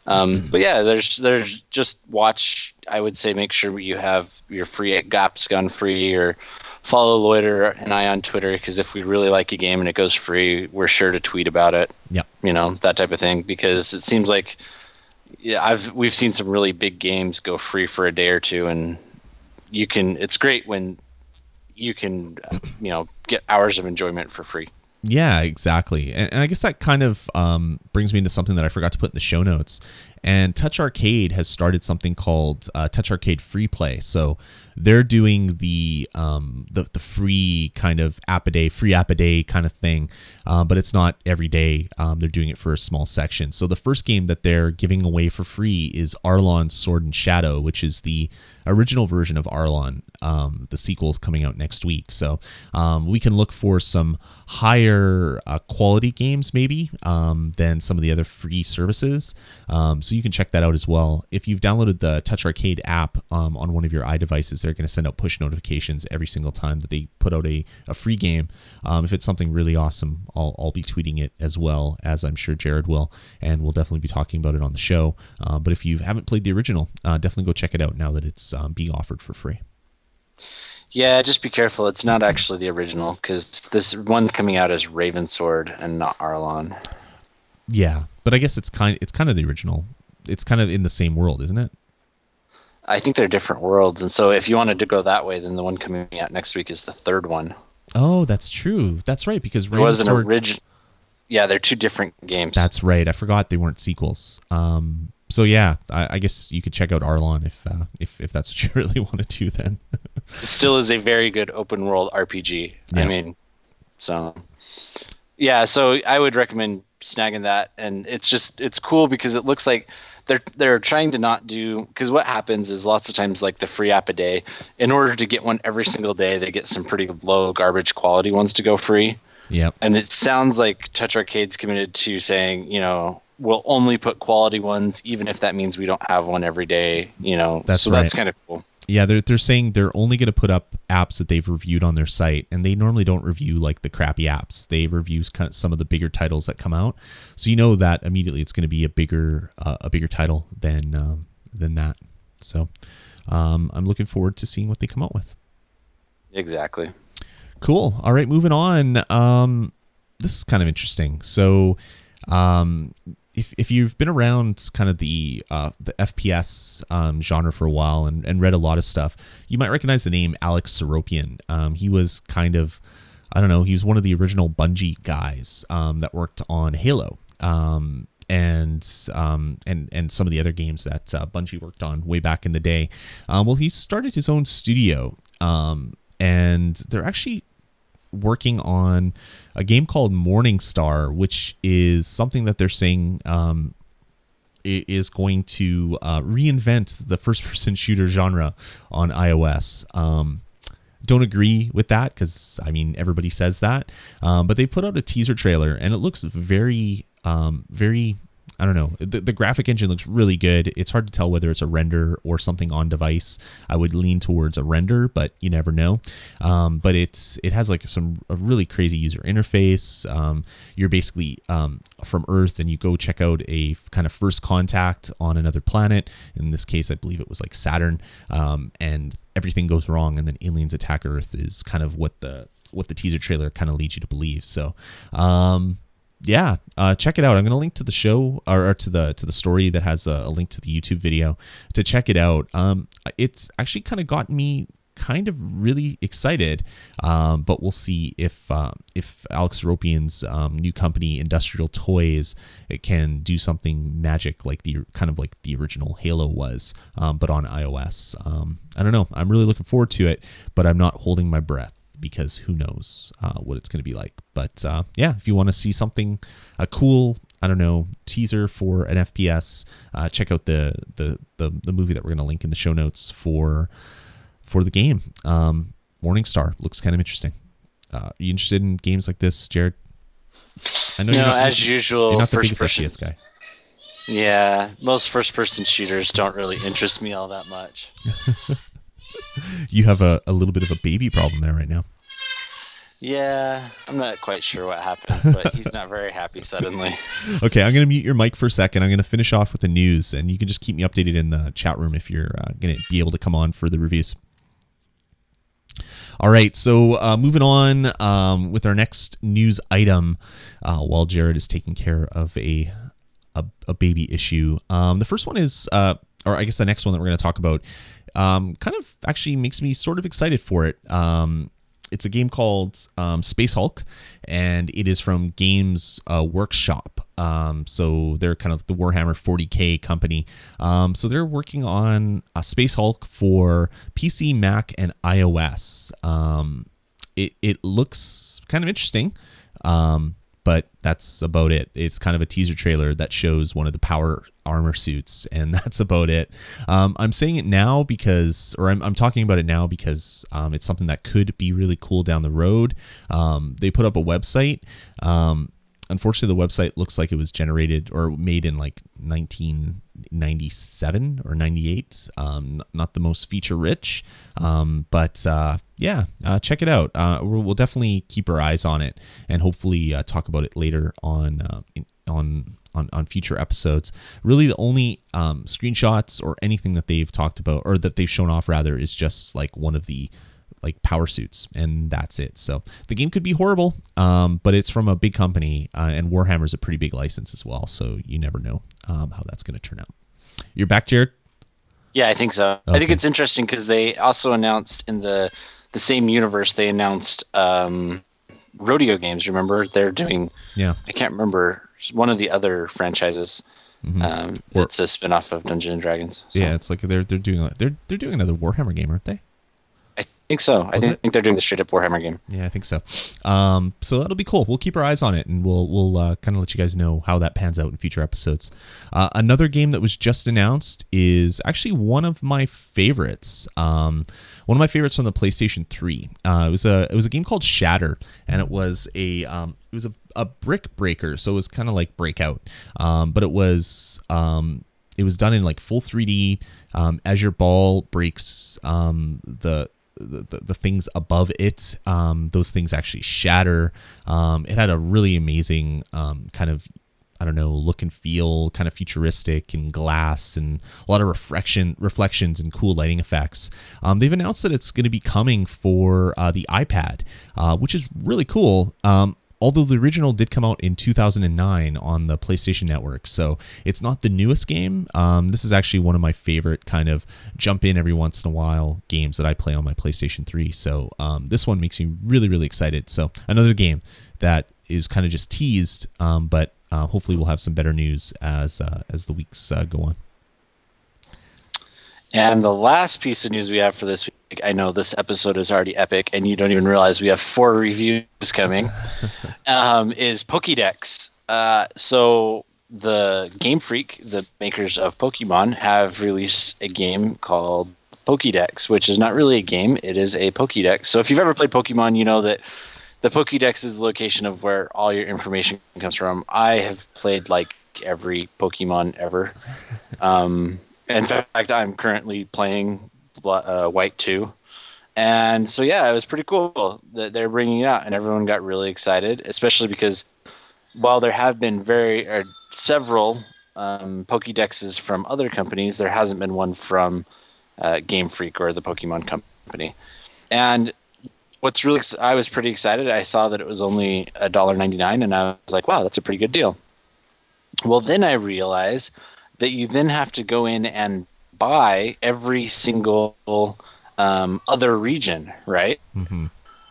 But yeah, there's just watch. I would say make sure you have your free GAPS gone free, or follow Loiter and I on Twitter, because if we really like a game and it goes free, we're sure to tweet about it. Yep. That type of thing, because it seems like we've seen some really big games go free for a day or two, and it's great when you can get hours of enjoyment for free. Yeah, exactly. And I guess that kind of brings me into something that I forgot to put in the show notes. And Touch Arcade has started something called Touch Arcade Free Play. So they're doing the free kind of free app a day kind of thing, but it's not every day. They're doing it for a small section. So the first game that they're giving away for free is Arlon Sword and Shadow, which is the original version of Arlon. The sequel is coming out next week. So we can look for some higher quality games maybe than some of the other free services. So you can check that out as well. If you've downloaded the Touch Arcade app on one of your iDevices, they're going to send out push notifications every single time that they put out a free game. If it's something really awesome, I'll be tweeting it as well, as I'm sure Jared will, and we'll definitely be talking about it on the show. But if you haven't played the original, definitely go check it out now that it's being offered for free. Yeah, just be careful. It's not actually the original, because this one coming out is Ravensword and not Arlon. Yeah, but I guess it's kind of the original. It's kind of in the same world, isn't it? I think they're different worlds, and so if you wanted to go that way, then the one coming out next week is the third one. Oh, that's true. That's right, because it was an original. Yeah, they're two different games. That's right. I forgot they weren't sequels. So yeah, I guess you could check out Arlon if that's what you really want to do then. It still is a very good open world RPG. Yeah. I mean, so yeah, so I would recommend snagging that, and it's cool because it looks like they're trying to not do, because what happens is lots of times, like the free app a day, in order to get one every single day, they get some pretty low garbage quality ones to go free. Yep. And it sounds like Touch Arcade's committed to saying, we'll only put quality ones, even if that means we don't have one every day. That's so right. That's kind of cool. Yeah, they're saying they're only going to put up apps that they've reviewed on their site, and they normally don't review like the crappy apps. They review some of the bigger titles that come out, so you know that immediately it's going to be a bigger title than that. So I'm looking forward to seeing what they come out with. Exactly. Cool. All right, moving on. This is kind of interesting. So if you've been around kind of the FPS genre for a while and read a lot of stuff, you might recognize the name Alex Seropian. He was kind of, I don't know, he was one of the original Bungie guys that worked on Halo. And some of the other games that Bungie worked on way back in the day. Well, he started his own studio, and they're actually working on a game called Morningstar, which is something that they're saying is going to reinvent the first-person shooter genre on iOS. Don't agree with that, because I mean everybody says that, but they put out a teaser trailer and it looks very I don't know. The graphic engine looks really good. It's hard to tell whether it's a render or something on device. I would lean towards a render, but you never know. But it has like a really crazy user interface. You're basically from Earth, and you go check out a kind of first contact on another planet. In this case, I believe it was like Saturn, and everything goes wrong, and then aliens attack Earth is kind of what the teaser trailer kind of leads you to believe. So. Yeah, check it out. I'm going to link to the show or to the story that has a link to the YouTube video to check it out. It's actually kind of gotten me kind of really excited, but we'll see if Alex Ropian's new company, Industrial Toys, it can do something magic like the original Halo was, but on iOS. I don't know. I'm really looking forward to it, but I'm not holding my breath, because who knows what it's going to be like. But yeah, if you want to see something, a cool, I don't know, teaser for an FPS, check out the movie that we're going to link in the show notes for the game. Morningstar looks kind of interesting. Are you interested in games like this, Jared? I know as usual, you're not the biggest FPS guy. Yeah, most first-person shooters don't really interest me all that much. You have a little bit of a baby problem there right now. Yeah, I'm not quite sure what happened, but he's not very happy suddenly. Okay, I'm going to mute your mic for a second. I'm going to finish off with the news, and you can just keep me updated in the chat room if you're going to be able to come on for the reviews. All right, so moving on with our next news item, while Jared is taking care of a baby issue. The first one is, or I guess the next one that we're going to talk about, kind of actually makes me sort of excited for it. It's a game called Space Hulk, and it is from Games Workshop. So they're kind of the Warhammer 40K company. So they're working on Space Hulk for PC, Mac, and iOS. It looks kind of interesting. But that's about it. It's kind of a teaser trailer that shows one of the power armor suits, and that's about it. I'm saying it now because, or I'm talking about it now because it's something that could be really cool down the road. They put up a website. Unfortunately, the website looks like it was generated or made in like 1997 or 98. Not the most feature rich, but yeah, check it out. We'll definitely keep our eyes on it and hopefully talk about it later on future episodes. Really, the only screenshots or anything that they've talked about or that they've shown off rather is just like one of the like power suits, and that's it. So the game could be horrible, but it's from a big company, and Warhammer's a pretty big license as well, so you never know how that's going to turn out. You're back, Jared? Yeah, I think so. Okay. I think it's interesting because they also announced in the same universe, they announced rodeo games. Remember, they're doing, I can't remember, one of the other franchises. Mm-hmm. It's a spinoff of Dungeons and Dragons. So. Yeah, it's like they're doing another Warhammer game, aren't they? I think so. I think they're doing the straight up Warhammer game. Yeah, I think so. So that'll be cool. We'll keep our eyes on it, and we'll kind of let you guys know how that pans out in future episodes. Another game that was just announced is actually one of my favorites. One of my favorites from the PlayStation 3. It was a game called Shatter, and it was a brick breaker, so it was kind of like Breakout, but it was done in like full 3D. As your ball breaks, the things above it, those things actually shatter. It had a really amazing kind of, I don't know, look and feel, kind of futuristic and glass and a lot of reflections and cool lighting effects. They've announced that it's going to be coming for the iPad, which is really cool. Although the original did come out in 2009 on the PlayStation Network, so it's not the newest game. This is actually one of my favorite kind of jump in every once in a while games that I play on my PlayStation 3. So this one makes me really, really excited. So another game that is kind of just teased, but hopefully we'll have some better news as the weeks go on. And the last piece of news we have for this week, I know this episode is already epic, and you don't even realize we have 4 reviews coming, is Pokedex. So the Game Freak, the makers of Pokemon, have released a game called Pokedex, which is not really a game. It is a Pokedex. So if you've ever played Pokemon, you know that the Pokedex is the location of where all your information comes from. I have played like like every Pokemon ever. In fact, I'm currently playing White 2. And so, yeah, it was pretty cool that they're bringing it out, and everyone got really excited, especially because while there have been several Pokedexes from other companies, there hasn't been one from Game Freak or the Pokemon Company. And I was pretty excited. I saw that it was only $1.99, and I was like, wow, that's a pretty good deal. Well, then I realized that you then have to go in and buy every single other region, right? Mm-hmm.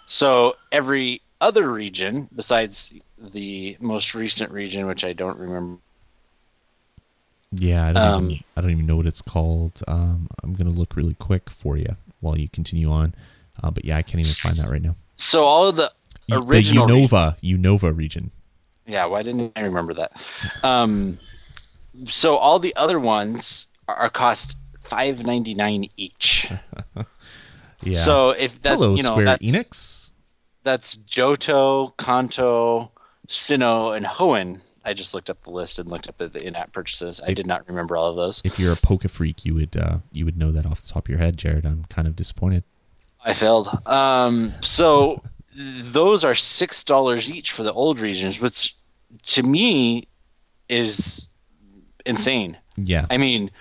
So every other region, besides the most recent region, which I don't remember. Yeah, I don't even know what it's called. I'm gonna look really quick for you while you continue on. But yeah, I can't even find that right now. So all of the original the Unova region. Yeah, why didn't I remember that? So all the other ones are cost $5.99 each. Yeah. So if that, Hello, Square Enix. That's Johto, Kanto, Sinnoh, and Hoenn. I just looked up the list and looked up at the in-app purchases. I did not remember all of those. If you're a Poke Freak, you would know that off the top of your head, Jared. I'm kind of disappointed. I failed. So those are $6 each for the old regions, which to me is insane. Yeah. I mean,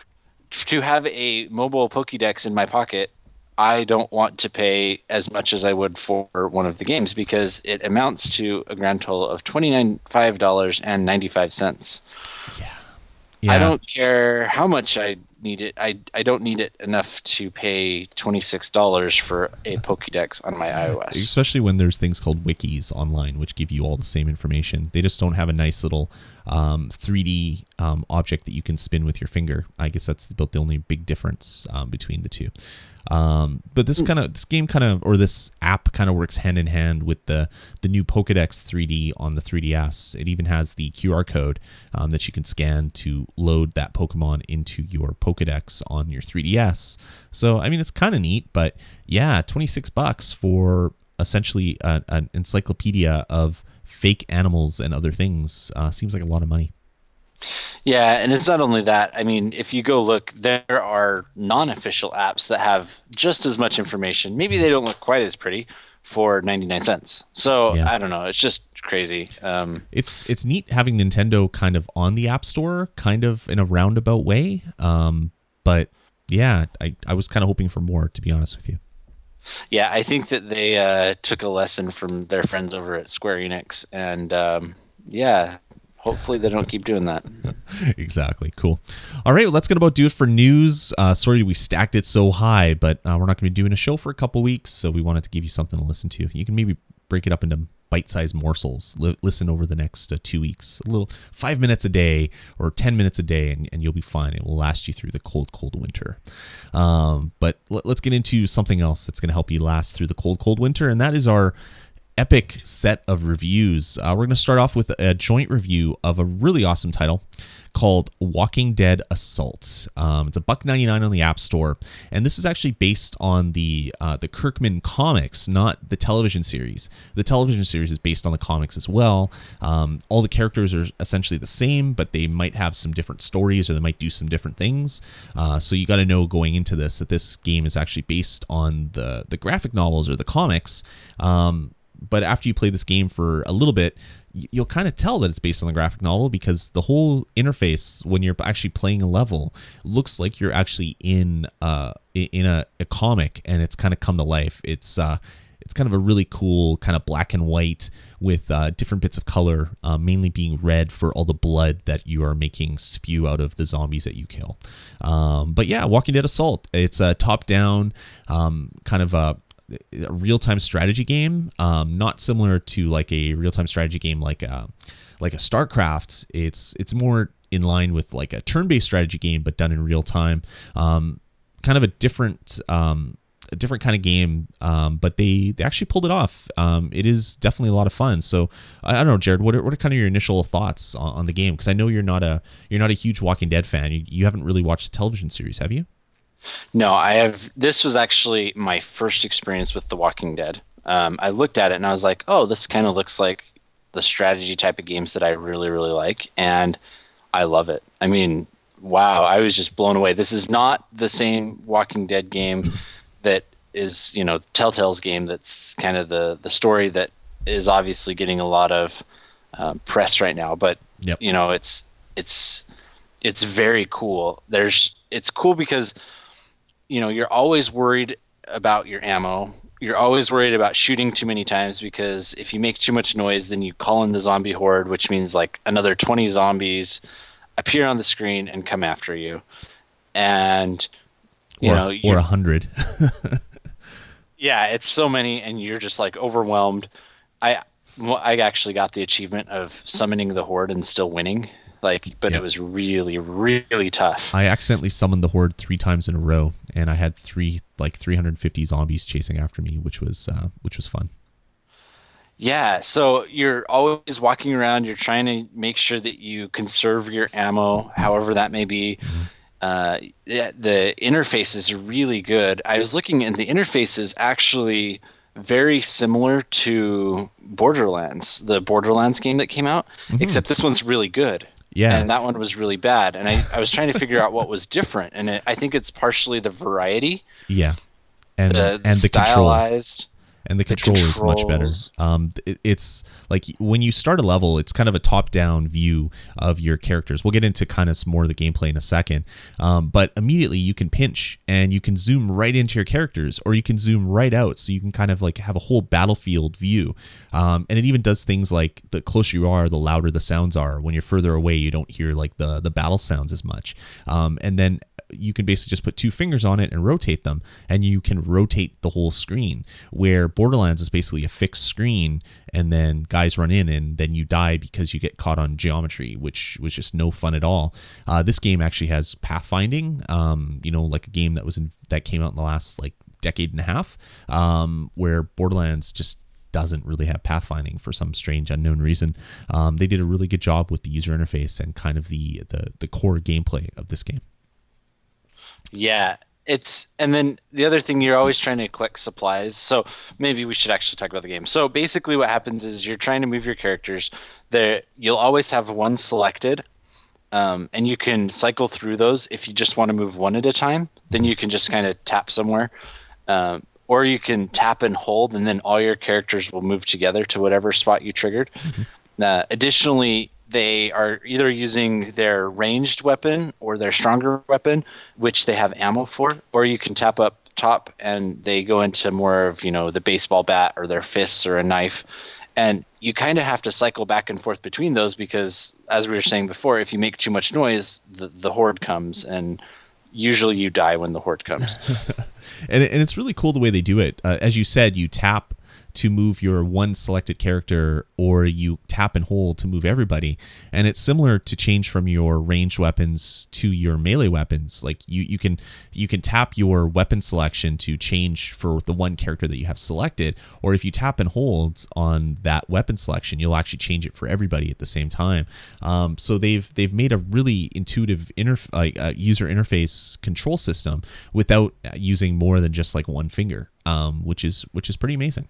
to have a mobile Pokédex in my pocket, I don't want to pay as much as I would for one of the games because it amounts to a grand total of $25.95. Yeah. I don't care how much I need it. I don't need it enough to pay $26 for a Pokédex on my iOS. Especially when there's things called wikis online, which give you all the same information. They just don't have a nice little 3D object that you can spin with your finger. I guess that's about the only big difference between the two. But this app kind of works hand in hand with the new Pokedex 3D on the 3DS. It even has the QR code that you can scan to load that Pokemon into your Pokedex on your 3DS. So I mean, it's kind of neat, but yeah, $26 for essentially an encyclopedia of fake animals and other things seems like a lot of money. Yeah, and it's not only that. I mean, if you go look, there are non-official apps that have just as much information. Maybe they don't look quite as pretty for 99 cents. So, yeah. I don't know. It's just crazy. It's neat having Nintendo kind of on the App Store, kind of in a roundabout way. But yeah, I was kind of hoping for more, to be honest with you. Yeah, I think that they took a lesson from their friends over at Square Enix. And yeah, hopefully they don't keep doing that. Exactly. Cool. All right, well, that's going to about do it for news. Sorry we stacked it so high, but we're not going to be doing a show for a couple weeks, so we wanted to give you something to listen to. You can maybe break it up into bite-sized morsels. Listen over the next 2 weeks. A little 5 minutes a day or 10 minutes a day, and you'll be fine. It will last you through the cold, cold winter. But let's get into something else that's going to help you last through the cold, cold winter, and that is our epic set of reviews. We're going to start off with a joint review of a really awesome title called Walking Dead Assault. It's $1.99 on the App Store, and this is actually based on the Kirkman comics, not the television series. The television series is based on the comics as well. All the characters are essentially the same, but they might have some different stories or they might do some different things. So you got to know going into this that this game is actually based on the graphic novels or the comics. But after you play this game for a little bit, you'll kind of tell that it's based on the graphic novel because the whole interface when you're actually playing a level looks like you're actually in a comic, and it's kind of come to life. It's kind of a really cool kind of black and white with different bits of color, mainly being red for all the blood that you are making spew out of the zombies that you kill. But yeah, Walking Dead Assault. It's a top-down kind of a real-time strategy game, not similar to like a real-time strategy game like a StarCraft. It's more in line with like a turn-based strategy game, but done in real time. Kind of a different kind of game, but they actually pulled it off. It is definitely a lot of fun. So I don't know, Jared, what are kind of your initial thoughts on the game? Because I know you're not a huge Walking Dead fan. You haven't really watched the television series, have you? No, I have. This was actually my first experience with The Walking Dead. I looked at it and I was like, oh, this kind of looks like the strategy type of games that I really, really like. And I love it. I mean, wow, I was just blown away. This is not the same Walking Dead game that is, Telltale's game. That's kind of the story that is obviously getting a lot of press right now. But Yep. it's it's very cool. It's cool because you're always worried about your ammo. You're always worried about shooting too many times because if you make too much noise, then you call in the zombie horde, which means like another 20 zombies appear on the screen and come after you. And or 100. yeah, it's so many, and you're just like overwhelmed. I I actually got the achievement of summoning the horde and still winning. But Yep. it was really, really tough. I accidentally summoned the horde 3 times in a row, and I had 350 zombies chasing after me, which was fun. Yeah, so you're always walking around. You're trying to make sure that you conserve your ammo, however that may be. Yeah, the interface is really good. I was looking, and the interface is actually very similar to Borderlands, the Borderlands game that came out, except this one's really good. Yeah. And that one was really bad. And I was trying to figure out what was different, and I think it's partially the variety, Yeah, and the the control. stylized. And the control is much better. controls. It's like when you start a level, it's kind of a top-down view of your characters. We'll get into kind of some more of the gameplay in a second. But immediately you can pinch and you can zoom right into your characters, or you can zoom right out, so you can kind of like have a whole battlefield view. And it even does things like the closer you are, the louder the sounds are. When you're further away, you don't hear like the battle sounds as much. And then you can basically just put 2 fingers on it and rotate them, and you can rotate the whole screen, where Borderlands is basically a fixed screen, and then guys run in and then you die because you get caught on geometry, which was just no fun at all. This game actually has pathfinding, like a game that came out in the last like decade and a half, where Borderlands just doesn't really have pathfinding for some strange unknown reason. They did a really good job with the user interface and kind of the core gameplay of this game. Yeah, and then the other thing, you're always trying to collect supplies. So maybe we should actually talk about the game. So basically what happens is you're trying to move your characters. You'll always have one selected, and you can cycle through those. If you just want to move one at a time, then you can just kind of tap somewhere. Or you can tap and hold, and then all your characters will move together to whatever spot you triggered. Additionally, they are either using their ranged weapon or their stronger weapon, which they have ammo for, or you can tap up top and they go into more of, the baseball bat or their fists or a knife. And you kind of have to cycle back and forth between those because, as we were saying before, if you make too much noise, the horde comes, and usually you die when the horde comes. And it's really cool the way they do it. As you said, you tap to move your one selected character, or you tap and hold to move everybody. And it's similar to change from your ranged weapons to your melee weapons. Like you can tap your weapon selection to change for the one character that you have selected, or if you tap and hold on that weapon selection, you'll actually change it for everybody at the same time. So they've made a really intuitive user interface control system without using more than just like one finger, which is pretty amazing.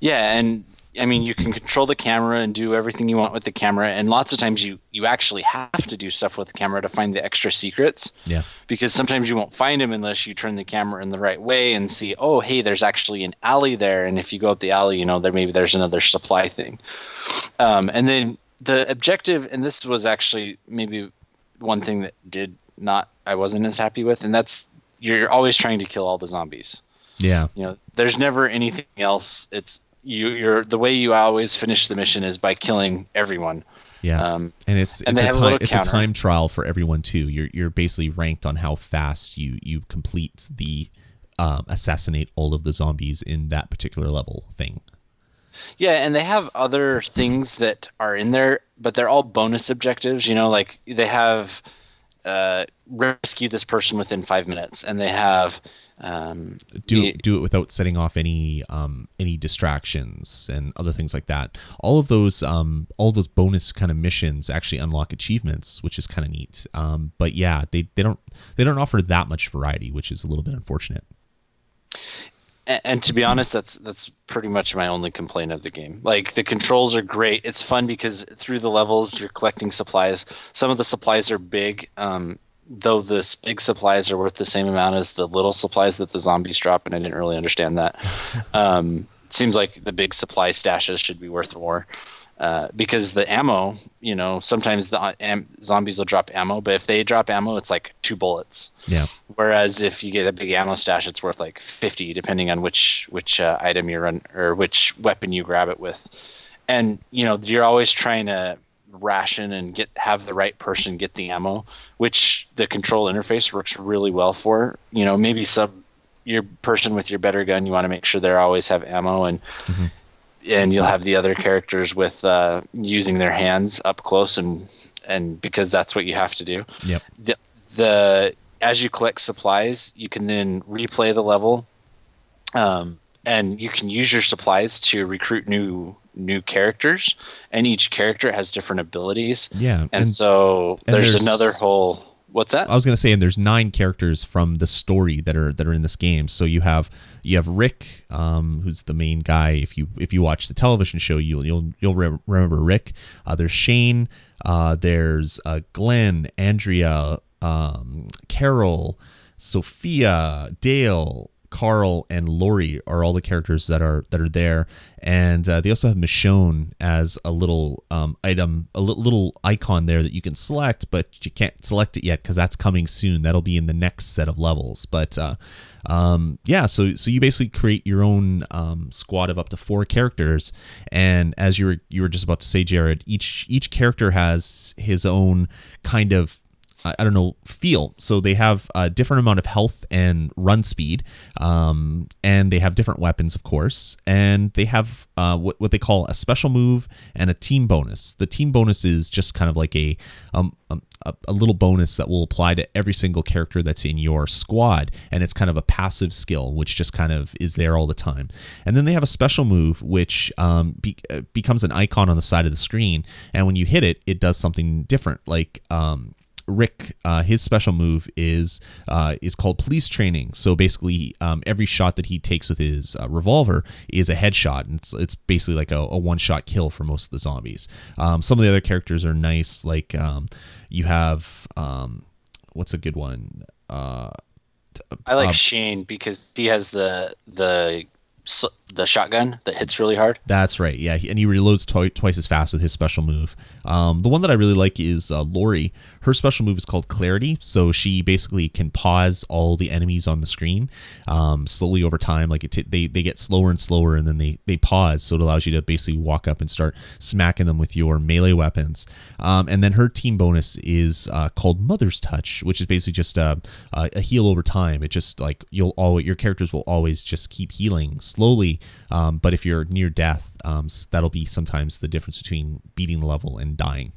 Yeah, and I mean, you can control the camera and do everything you want with the camera, and lots of times you actually have to do stuff with the camera to find the extra secrets. Yeah. Because sometimes you won't find them unless you turn the camera in the right way and see, oh, hey, there's actually an alley there, and if you go up the alley, there's another supply thing. And then the objective, and this was actually maybe one thing that I wasn't as happy with, and that's you're always trying to kill all the zombies. Yeah. There's never anything else. It's you're the way you always finish the mission is by killing everyone. Yeah. And it's a time trial for everyone too. You're basically ranked on how fast you complete the assassinate all of the zombies in that particular level thing. Yeah, and they have other things that are in there, but they're all bonus objectives. Like they have rescue this person within 5 minutes, and they have do it without setting off any distractions and other things like that. All those bonus kind of missions actually unlock achievements, which is kind of neat. But yeah, they don't offer that much variety, which is a little bit unfortunate. And to be honest, that's pretty much my only complaint of the game. Like the controls are great. It's fun because through the levels you're collecting supplies. Some of the supplies are big, though the big supplies are worth the same amount as the little supplies that the zombies drop, and I didn't really understand that. It seems like the big supply stashes should be worth more. Because the ammo, sometimes the zombies will drop ammo, but if they drop ammo, it's like 2 bullets. Yeah. Whereas if you get a big ammo stash, it's worth like 50, depending on which item you run or which weapon you grab it with. And you're always trying to ration and have the right person get the ammo, which the control interface works really well for. Maybe your person with your better gun, you want to make sure they always have ammo, and you'll have the other characters with using their hands up close, and because that's what you have to do. Yep. As you collect supplies, you can then replay the level, and you can use your supplies to recruit new characters, and each character has different abilities. Yeah. And so there's another whole. What's that? I was going to say, and there's 9 characters from the story that are in this game. So you have Rick, who's the main guy. If you watch the television show, you'll remember Rick. There's Shane. There's Glenn, Andrea, Carol, Sophia, Dale, Carl, and Lori are all the characters that are there, and they also have Michonne as a little item, a little icon there that you can select, but you can't select it yet because that's coming soon. That'll be in the next set of levels. But so you basically create your own squad of up to 4 characters, and as you were just about to say, Jared, each character has his own kind of, I don't know, feel. So they have a different amount of health and run speed, and they have different weapons, of course, and they have what they call a special move and a team bonus. The team bonus is just kind of like a little bonus that will apply to every single character that's in your squad, and it's kind of a passive skill which just kind of is there all the time. And then they have a special move which becomes an icon on the side of the screen, and when you hit it, it does something different. Like Rick, his special move is called police training. So basically, every shot that he takes with his revolver is a headshot, and it's basically like a one-shot kill for most of the zombies. Some of the other characters are nice, like you have what's a good one? I like Shane because he has the shotgun that hits really hard. That's right, yeah, and he reloads twice as fast with his special move. The one that I really like is Lori. Her special move is called Clarity, so she basically can pause all the enemies on the screen slowly over time. Like they get slower and slower, and then they pause, so it allows you to basically walk up and start smacking them with your melee weapons. And then her team bonus is called Mother's Touch, which is basically just a heal over time. It just like your characters will always just keep healing slowly, but if you're near death, that'll be sometimes the difference between beating the level and dying,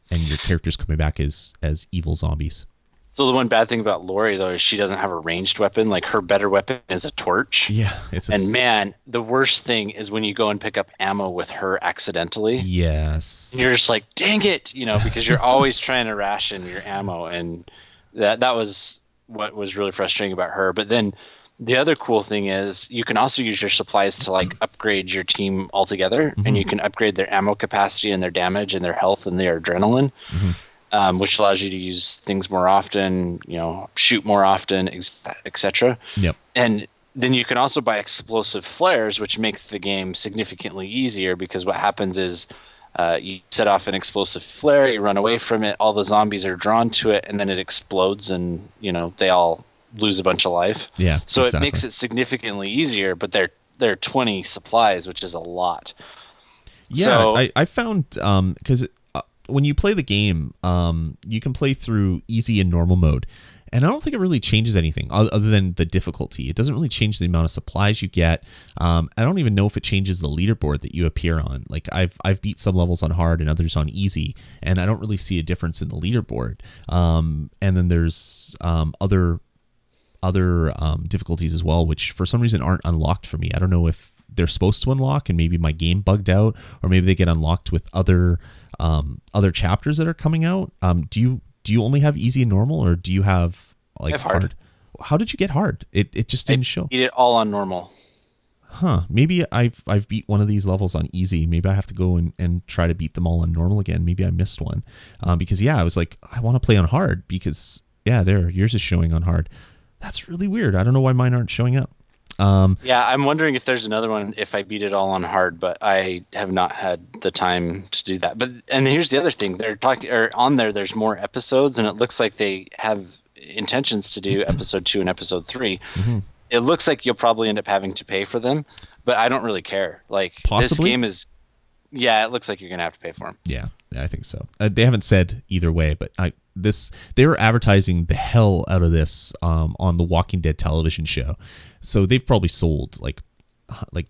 and your characters coming back as evil zombies. So the one bad thing about Lori, though, is she doesn't have a ranged weapon. Like, her better weapon is a torch. Yeah, man, the worst thing is when you go and pick up ammo with her accidentally. Yes. And you're just like, dang it, because you're always trying to ration your ammo, and that was what was really frustrating about her. But then the other cool thing is you can also use your supplies to like upgrade your team altogether, and you can upgrade their ammo capacity and their damage and their health and their adrenaline, which allows you to use things more often, shoot more often, etc. Yep. And then you can also buy explosive flares, which makes the game significantly easier, because what happens is you set off an explosive flare, you run away from it, all the zombies are drawn to it, and then it explodes, and they all lose a bunch of life. Yeah. So exactly. It makes it significantly easier, but they're 20 supplies, which is a lot. Yeah, so, I found because when you play the game, you can play through easy and normal mode, and I don't think it really changes anything other than the difficulty. It doesn't really change the amount of supplies you get. I don't even know if it changes the leaderboard that you appear on. Like I've beat some levels on hard and others on easy, and I don't really see a difference in the leaderboard. And then there's other difficulties as well, which for some reason aren't unlocked for me. I don't know if they're supposed to unlock and maybe my game bugged out, or maybe they get unlocked with other chapters that are coming out. Do you only have easy and normal, or do you have like hard? how did you get hard? It just didn't show. Beat it all on normal. Huh. Maybe I've beat one of these levels on easy. Maybe I have to go and try to beat them all on normal again. Maybe I missed one. Because I was like, I want to play on hard because yours is showing on hard. That's really weird. I don't know why mine aren't showing up. Yeah, I'm wondering if there's another one if I beat it all on hard, but I have not had the time to do that. And here's the other thing: they're talking, or on there. There's more episodes, and it looks like they have intentions to do episode 2 and episode 3. Mm-hmm. It looks like you'll probably end up having to pay for them, but I don't really care. Like Possibly? This game is, it looks like you're gonna have to pay for them. Yeah, I think so. They haven't said either way, but they were advertising the hell out of this on the Walking Dead television show. So they've probably sold like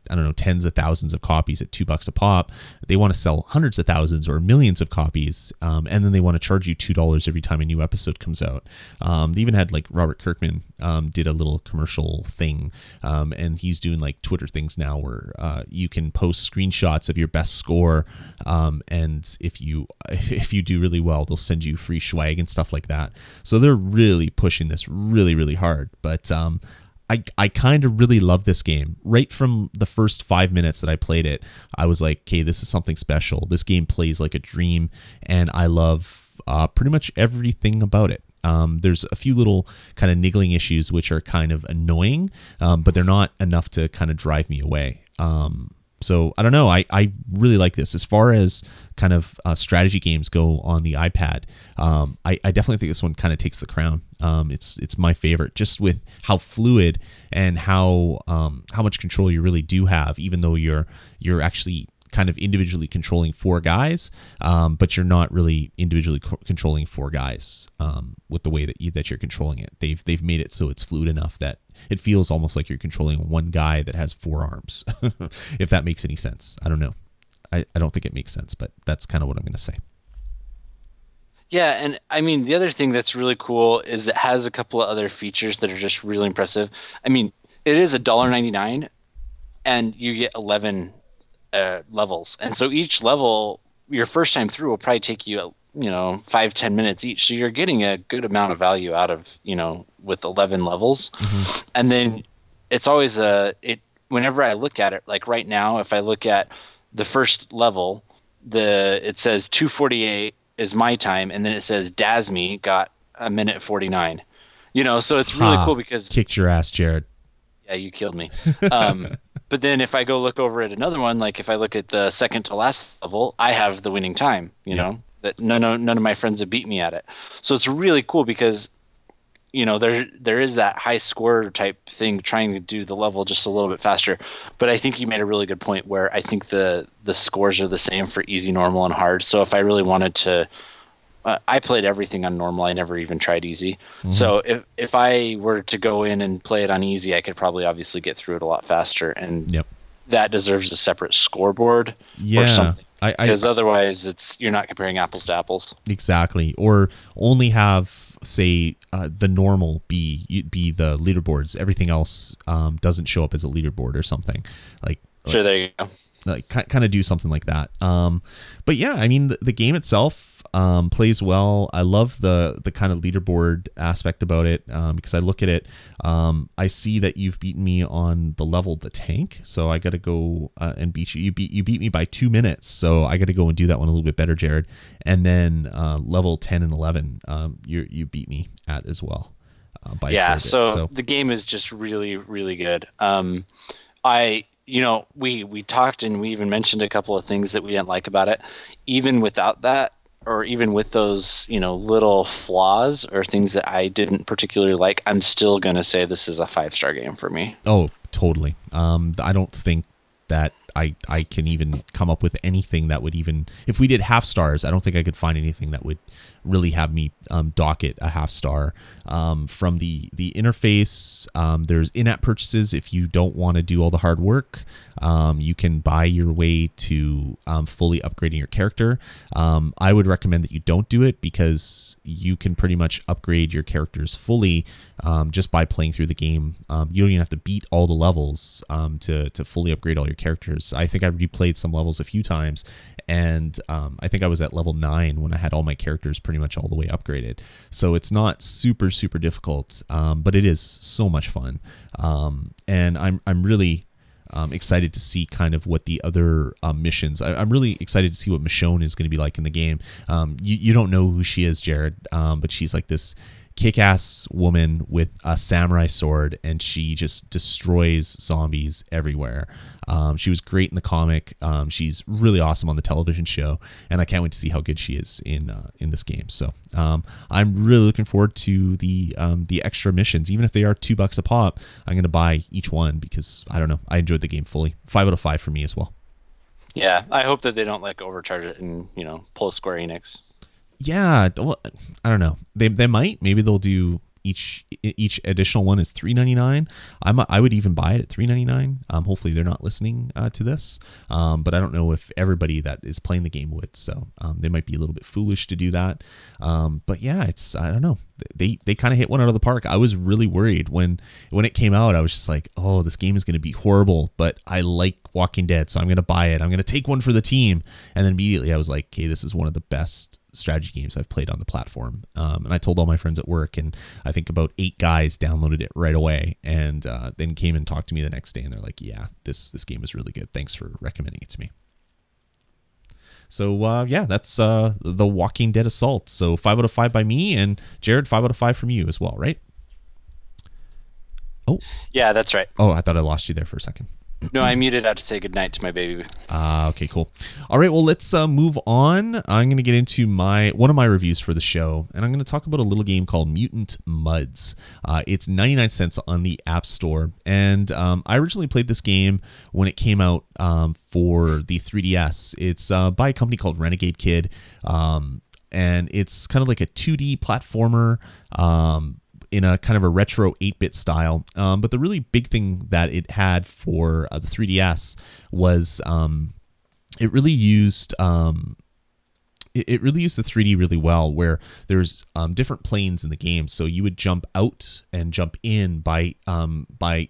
I don't know, tens of thousands of copies at $2 a pop. They want to sell hundreds of thousands or millions of copies, and then they want to charge you $2 every time a new episode comes out. They even had like Robert Kirkman did a little commercial thing, and he's doing like Twitter things now where you can post screenshots of your best score, and if you do really well, they'll send you free swag and stuff like that. So they're really pushing this really, really hard, but I kind of really love this game. Right from the first 5 minutes that I played it, I was like, okay, this is something special. This game plays like a dream, and I love pretty much everything about it. There's a few little kind of niggling issues which are kind of annoying, but they're not enough to kind of drive me away. So I don't know. I really like this. As far as kind of strategy games go on the iPad, I definitely think this one kind of takes the crown. It's my favorite, just with how fluid and how much control you really do have, even though you're actually kind of individually controlling 4 guys, but you're not really individually controlling 4 guys with the way that you're controlling it. They've made it so it's fluid enough that it feels almost like you're controlling one guy that has 4 arms, if that makes any sense. I don't know. I don't think it makes sense, but that's kind of what I'm going to say. Yeah, and I mean, the other thing that's really cool is it has a couple of other features that are just really impressive. I mean, it is $1.99, and you get 11 levels. And so each level, your first time through will probably take you, 5-10 minutes each. So you're getting a good amount of value out of, with 11 levels. Mm-hmm. And then it's always whenever I look at it, like right now, if I look at the first level, it says 2:48 is my time, and then it says Dasmi got 1:49. So it's really cool because kicked your ass, Jared. Yeah, you killed me. But then if I go look over at another one, like if I look at the second to last level, I have the winning time. That none of my friends have beat me at it. So it's really cool because there is that high score type thing trying to do the level just a little bit faster. But I think you made a really good point where I think the scores are the same for easy, normal, and hard. So if I really wanted to, I played everything on normal. I never even tried easy. Mm-hmm. So if I were to go in and play it on easy, I could probably obviously get through it a lot faster. And that deserves a separate scoreboard or something. Because otherwise you're not comparing apples to apples. Exactly. Or only have, say, the normal be the leaderboards. Everything else doesn't show up as a leaderboard or something. Sure, there you go. Like kind of do something like that. But yeah, I mean, the game itself plays well. I love the kind of leaderboard aspect about it, because I look at it, I see that you've beaten me on the level the tank, so I got to go and beat you. You beat me by 2 minutes, so I got to go and do that one a little bit better, Jared. And then level 10 and 11, you beat me at as well. So the game is just really, really good. We talked and we even mentioned a couple of things that we didn't like about it. Even without that, or even with those, little flaws or things that I didn't particularly like, I'm still going to say this is a 5-star game for me. Oh, totally. I don't think that I can even come up with anything that would even, if we did half stars, I don't think I could find anything that would really have me dock it a half star. From the interface, there's in-app purchases. If you don't want to do all the hard work, you can buy your way to fully upgrading your character. I would recommend that you don't do it because you can pretty much upgrade your characters fully just by playing through the game. You don't even have to beat all the levels to fully upgrade all your characters. characters. I think I replayed some levels a few times, and I think I was at level 9 when I had all my characters pretty much all the way upgraded. So it's not super difficult, but it is so much fun. And I'm really excited to see kind of what the other missions. I'm really excited to see what Michonne is going to be like in the game. You don't know who she is, Jared, but she's like this kick-ass woman with a samurai sword, and she just destroys zombies everywhere. She was great in the comic. She's really awesome on the television show, and I can't wait to see how good she is in this game. So I'm really looking forward to the extra missions, even if they are $2 a pop. I'm going to buy each one because I don't know. I enjoyed the game fully. 5 out of 5 for me as well. Yeah, I hope that they don't like overcharge it and pull a Square Enix. Yeah, well, I don't know. They might. Maybe they'll do each additional one is $3.99. I would even buy it at $3.99. Hopefully they're not listening to this. But I don't know if everybody that is playing the game would. So they might be a little bit foolish to do that. But yeah, I don't know. They kind of hit one out of the park. I was really worried when it came out. I was just like, oh, this game is going to be horrible, but I like Walking Dead, so I'm going to buy it. I'm going to take one for the team. And then immediately I was like, okay, this is one of the best strategy games I've played on the platform. And I told all my friends at work, and I think about 8 guys downloaded it right away, and then came and talked to me the next day, and they're like, yeah, this game is really good. Thanks for recommending it to me. So yeah, that's the Walking Dead Assault. So 5 out of 5 by me, and Jared, 5 out of 5 from you as well, right? Oh, yeah, that's right. Oh, I thought I lost you there for a second. No, I muted out to say goodnight to my baby. Okay, cool. All right, well, let's move on. I'm going to get into one of my reviews for the show, and I'm going to talk about a little game called Mutant Mudds. It's 99 cents on the App Store, and I originally played this game when it came out for the 3DS. It's by a company called Renegade Kid, and it's kind of like a 2D platformer, in a kind of a retro 8-bit style. But the really big thing that it had for the 3DS was it really used it really used the 3D really well, where there's different planes in the game. So you would jump out and jump in by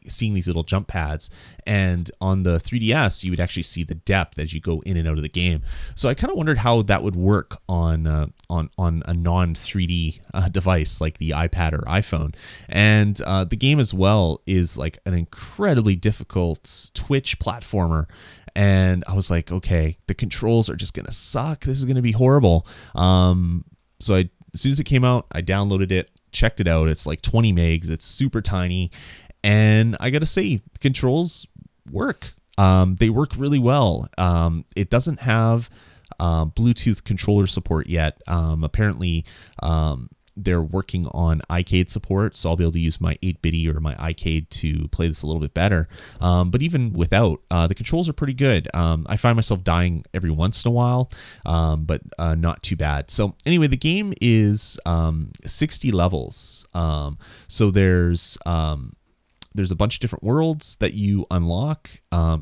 seeing these little jump pads. And on the 3DS, you would actually see the depth as you go in and out of the game. So I kind of wondered how that would work on a non-3D device like the iPad or iPhone. And the game as well is like an incredibly difficult Twitch platformer. And I was like, okay, the controls are just going to suck. This is going to be horrible. So as soon as it came out, I downloaded it, checked it out. It's like 20 megs. It's super tiny. And I got to say, the controls work. They work really well. It doesn't have Bluetooth controller support yet. Apparently, they're working on iCade support, so I'll be able to use my 8-bitty or my iCade to play this a little bit better. But even without, the controls are pretty good. I find myself dying every once in a while, but not too bad. So anyway, the game is 60 levels. So there's a bunch of different worlds that you unlock.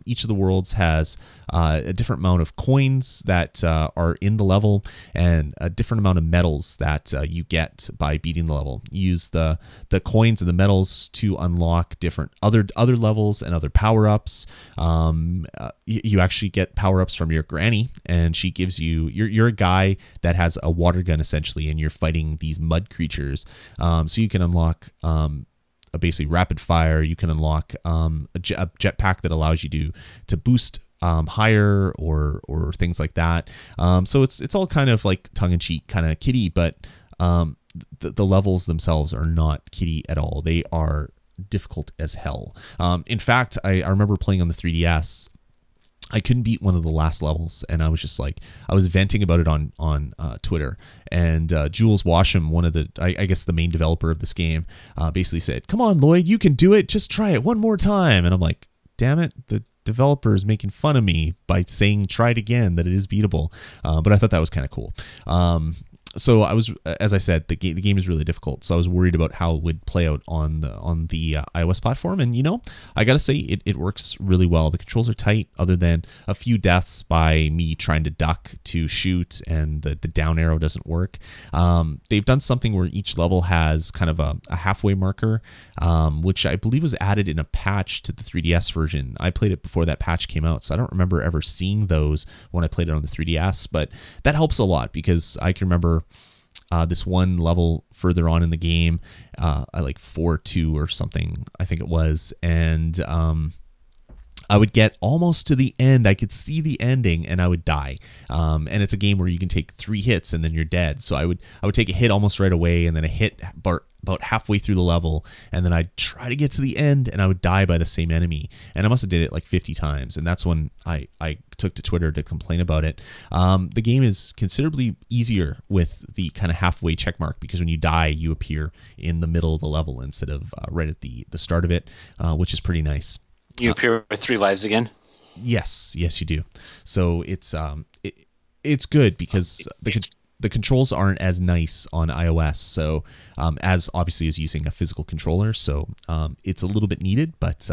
Each of the worlds has a different amount of coins that are in the level, and a different amount of medals that you get by beating the level. You use the coins and the medals to unlock different other levels and other power-ups. You actually get power-ups from your granny, and she gives you... You're a guy that has a water gun, essentially, and you're fighting these mud creatures. So you can unlock... basically rapid fire. You can unlock a jetpack that allows you to boost higher or things like that. So it's all kind of like tongue-in-cheek, kind of kiddie, but the levels themselves are not kiddie at all. They are difficult as hell. In fact, I remember playing on the 3DS. I couldn't beat one of the last levels, and I was just like, I was venting about it on Twitter, and Jules Washam, one of I guess the main developer of this game, basically said, "Come on, Lloyd, you can do it. Just try it one more time." And I'm like, damn it, the developer is making fun of me by saying try it again, that it is beatable. But I thought that was kind of cool. so I was, as I said, the game is really difficult. So I was worried about how it would play out on the iOS platform, and I gotta say it works really well. The controls are tight, other than a few deaths by me trying to duck to shoot, and the down arrow doesn't work. They've done something where each level has kind of a halfway marker, which I believe was added in a patch to the 3DS version. I played it before that patch came out, so I don't remember ever seeing those when I played it on the 3DS, but that helps a lot because I can remember this one level further on in the game, I like 4-2 or something, I think it was, and I would get almost to the end. I could see the ending, and I would die. And it's a game where you can take 3 hits and then you're dead. So I would take a hit almost right away, and then a hit about halfway through the level, and then I'd try to get to the end, and I would die by the same enemy. And I must have did it like 50 times, and that's when I took to Twitter to complain about it. The game is considerably easier with the kind of halfway check mark, because when you die, you appear in the middle of the level instead of right at the start of it, which is pretty nice. You appear with 3 lives again? Yes, you do. So it's good because the controls aren't as nice on iOS. So as obviously as using a physical controller, so it's a little bit needed, but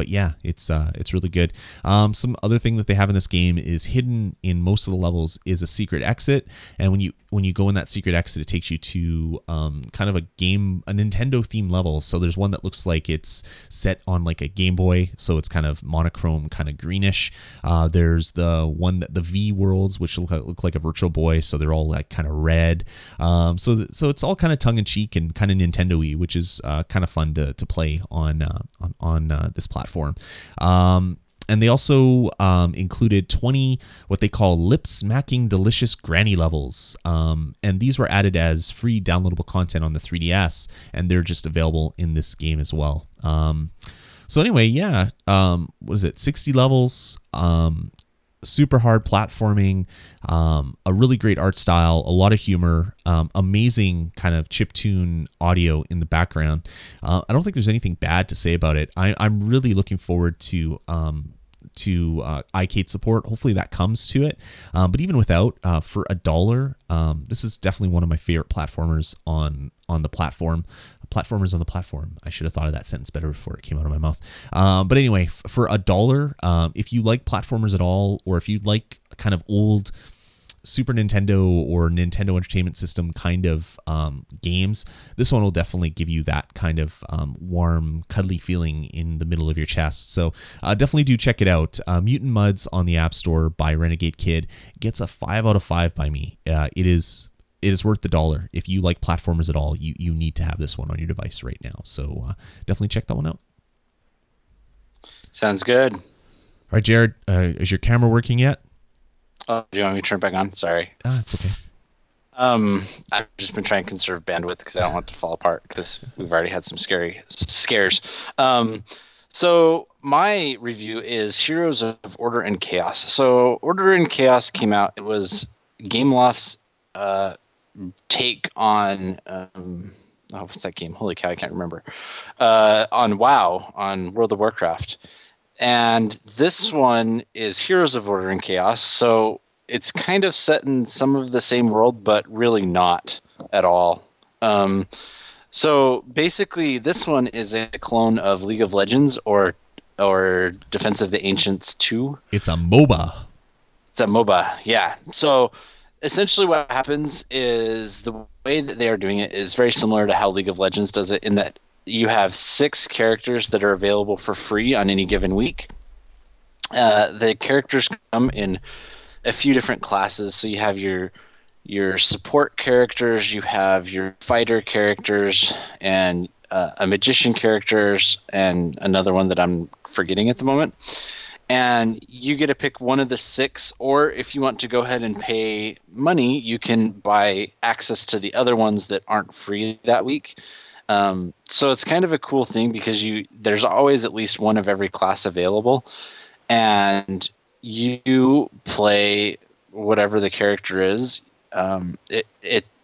yeah, it's really good. Some other thing that they have in this game is hidden in most of the levels is a secret exit, and when you go in that secret exit, it takes you to kind of a Nintendo themed level. So there's one that looks like it's set on like a Game Boy, so it's kind of monochrome, kind of greenish. There's the one that the V worlds, which look like a Virtual Boy, so they're all like kind of red. So it's all kind of tongue in cheek and kind of Nintendo-y, which is kind of fun to play on this platform. And they also included 20 what they call lip-smacking delicious granny levels. And these were added as free downloadable content on the 3DS, and they're just available in this game as well. So anyway, yeah, what is it? 60 levels, super hard platforming, a really great art style, a lot of humor, amazing kind of chiptune audio in the background. I don't think there's anything bad to say about it. I'm really looking forward to iCade support. Hopefully that comes to it. But even without, for $1, this is definitely one of my favorite platformers on the platform. Platformers on the platform. I should have thought of that sentence better before it came out of my mouth. But anyway, for $1, if you like platformers at all, or if you like kind of old Super Nintendo or Nintendo Entertainment System kind of games, this one will definitely give you that kind of warm, cuddly feeling in the middle of your chest. So definitely do check it out. Mutant Mudds on the App Store by Renegade Kid gets a 5 out of 5 by me. It is worth the $1. If you like platformers at all, you need to have this one on your device right now. So definitely check that one out. Sounds good. All right, Jared, is your camera working yet? Oh, do you want me to turn it back on? Sorry. It's okay. I've just been trying to conserve bandwidth because I don't want it to fall apart, because we've already had some scary scares. So my review is Heroes of Order and Chaos. So Order and Chaos came out. It was Gameloft's take on what's that game? Holy cow, I can't remember. On WoW, on World of Warcraft. And this one is Heroes of Order and Chaos, so it's kind of set in some of the same world, but really not at all. So basically, this one is a clone of League of Legends or Defense of the Ancients 2. It's a MOBA. It's a MOBA, yeah. So essentially what happens is the way that they are doing it is very similar to how League of Legends does it, in that you have 6 characters that are available for free on any given week. The characters come in a few different classes. So you have your support characters, you have your fighter characters, and a magician characters, and another one that I'm forgetting at the moment. And you get to pick one of the 6, or if you want to go ahead and pay money, you can buy access to the other ones that aren't free that week. So it's kind of a cool thing because there's always at least one of every class available, and you play whatever the character is.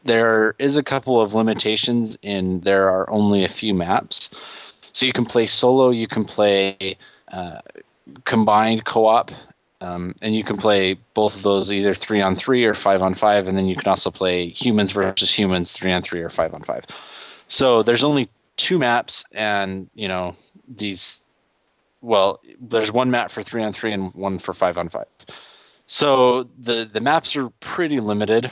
There is a couple of limitations in there are only a few maps, so you can play solo, you can play combined co-op, And you can play both of those either 3-on-3 or 5-on-5, and then you can also play humans versus humans 3-on-3 or 5-on-5. So there's only 2 maps, and these. Well, there's 1 map for 3-on-3 and one for 5-on-5. So the maps are pretty limited,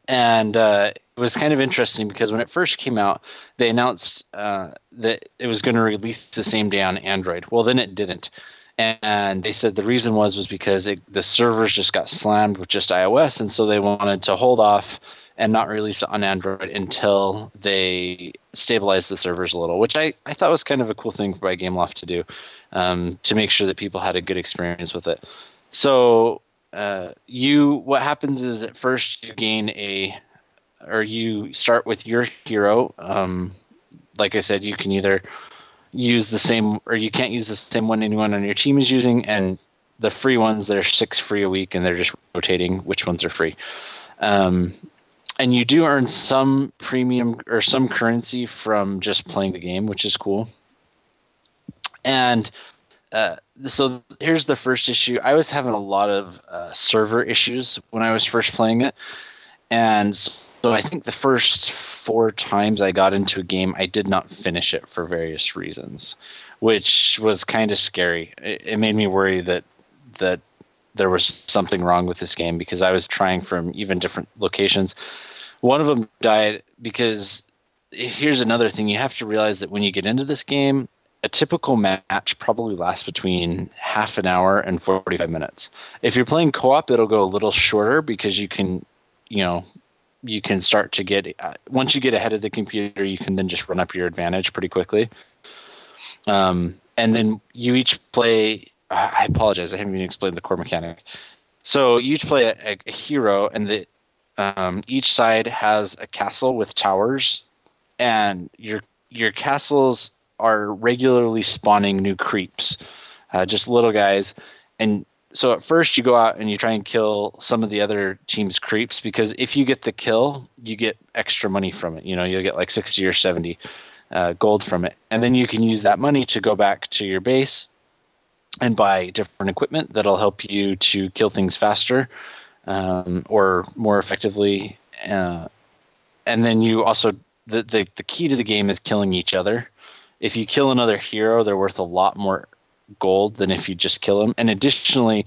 and it was kind of interesting because when it first came out, they announced that it was going to release the same day on Android. Well, then it didn't, and they said the reason was because the servers just got slammed with just iOS, and so they wanted to hold off and not release it on Android until they stabilized the servers a little, which I thought was kind of a cool thing by Gameloft to do, to make sure that people had a good experience with it. So what happens is at first you start with your hero. Like I said, you can either use the same, or you can't use the same one anyone on your team is using, and the free ones, there's 6 free a week, and they're just rotating which ones are free. And you do earn some premium or some currency from just playing the game, which is cool. And so here's the first issue. I was having a lot of server issues when I was first playing it. And so I think the first 4 times I got into a game, I did not finish it for various reasons, which was kind of scary. It made me worry that there was something wrong with this game because I was trying from even different locations. One of them died because here's another thing. You have to realize that when you get into this game, a typical match probably lasts between half an hour and 45 minutes. If you're playing co-op, it'll go a little shorter because you can start to get, once you get ahead of the computer, you can then just run up your advantage pretty quickly. And then you each play, I apologize, I haven't even explained the core mechanic. So you each play a hero, and each side has a castle with towers, and your castles are regularly spawning new creeps, just little guys. And so at first you go out and you try and kill some of the other team's creeps, because if you get the kill, you get extra money from it. You'll get like 60 or 70 gold from it. And then you can use that money to go back to your base and buy different equipment that'll help you to kill things faster, or more effectively. And then you also, the key to the game is killing each other. If you kill another hero, they're worth a lot more gold than if you just kill them. And additionally,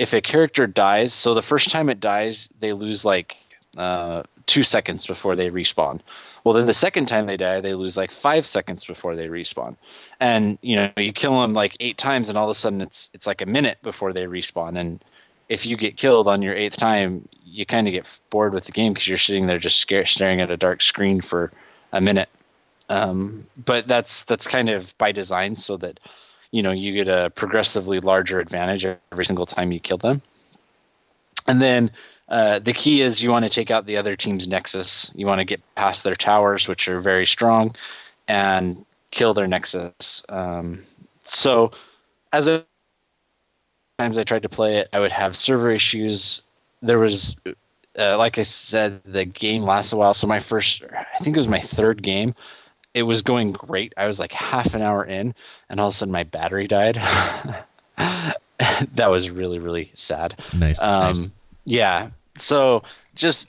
if a character dies, so the first time it dies, they lose like 2 seconds before they respawn. Well, then the second time they die, they lose like 5 seconds before they respawn. And you kill them like 8 times, and all of a sudden it's like a minute before they respawn. And if you get killed on your 8th time, you kind of get bored with the game because you're sitting there just staring at a dark screen for a minute. But that's kind of by design, so that you get a progressively larger advantage every single time you kill them. And then the key is you want to take out the other team's nexus. You want to get past their towers, which are very strong, and kill their nexus. So as times I tried to play it, I would have server issues. There was, like I said, the game lasted a while. So I think it was my 3rd game. It was going great. I was like half an hour in, and all of a sudden my battery died. That was really, really sad. Nice. Yeah. So just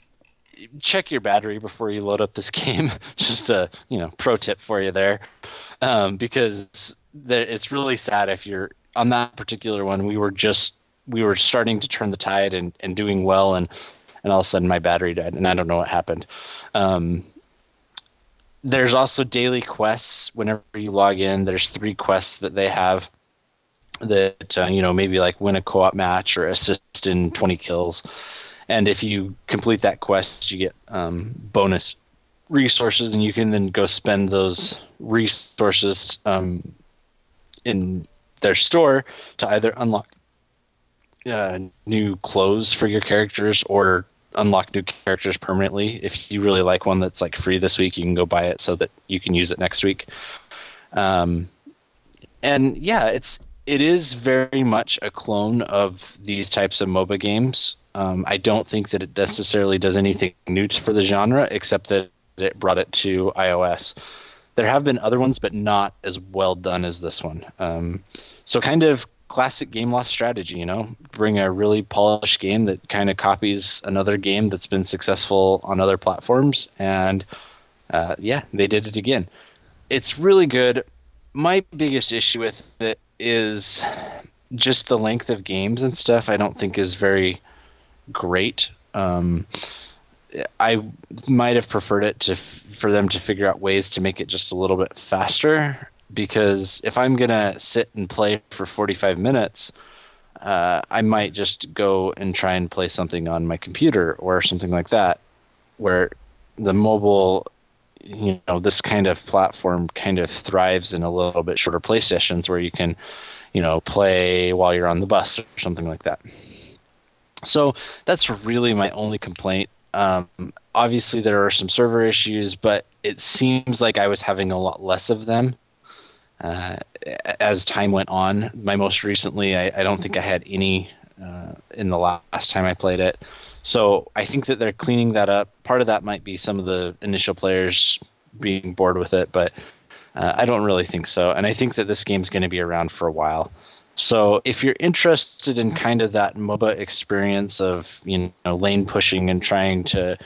check your battery before you load up this game. Just a pro tip for you there, because it's really sad if you're on that particular one. We were starting to turn the tide and doing well, and all of a sudden my battery died, and I don't know what happened. There's also daily quests. Whenever you log in, there's 3 quests that they have that, maybe like win a co-op match or assist in 20 kills. And if you complete that quest, you get bonus resources, and you can then go spend those resources in their store to either unlock new clothes for your characters or unlock new characters permanently. If you really like one that's like free this week, you can go buy it so that you can use it next week. And yeah, it is very much a clone of these types of MOBA games. I don't think that it necessarily does anything new for the genre, except that it brought it to iOS. There have been other ones, but not as well done as this one. So kind of classic game loft strategy, bring a really polished game that kind of copies another game that's been successful on other platforms. And yeah, they did it again. It's really good. My biggest issue with it is just the length of games and stuff. I don't think is very great. I might have preferred it for them to figure out ways to make it just a little bit faster, because if I'm gonna sit and play for 45 minutes, I might just go and try and play something on my computer or something like that, where the mobile, this kind of platform kind of thrives in a little bit shorter play sessions where you can, play while you're on the bus or something like that. So that's really my only complaint. Obviously, there are some server issues, but it seems like I was having a lot less of them as time went on. My most recently, I don't think I had any in the last time I played it. So I think that they're cleaning that up. Part of that might be some of the initial players being bored with it, but I don't really think so. And I think that this game's going to be around for a while. So if you're interested in kind of that MOBA experience of, lane pushing and trying to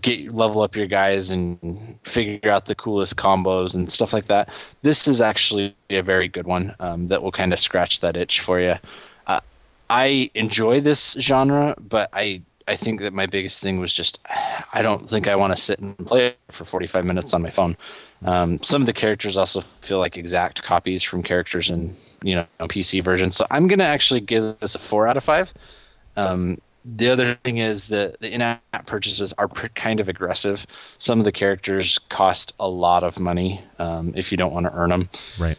get level up your guys and figure out the coolest combos and stuff like that, this is actually a very good one that will kind of scratch that itch for you. I enjoy this genre, but I think that my biggest thing was just I don't think I want to sit and play it for 45 minutes on my phone. Some of the characters also feel like exact copies from characters in PC versions. So I'm gonna actually give this a 4 out of 5. The other thing is that the in-app purchases are kind of aggressive. Some of the characters cost a lot of money if you don't want to earn them. Right.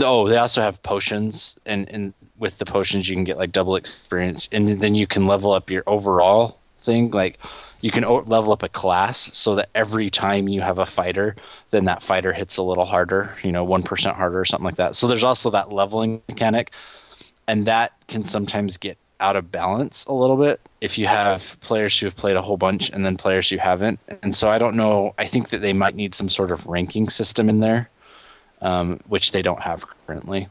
Oh, they also have potions, and with the potions you can get like double experience, and then you can level up your overall thing. Like you can level up a class so that every time you have a fighter, then that fighter hits a little harder, 1% harder or something like that. So there's also that leveling mechanic, and that can sometimes get out of balance a little bit if you have players who have played a whole bunch and then players who haven't. And so I don't know. I think that they might need some sort of ranking system in there. Which they don't have currently.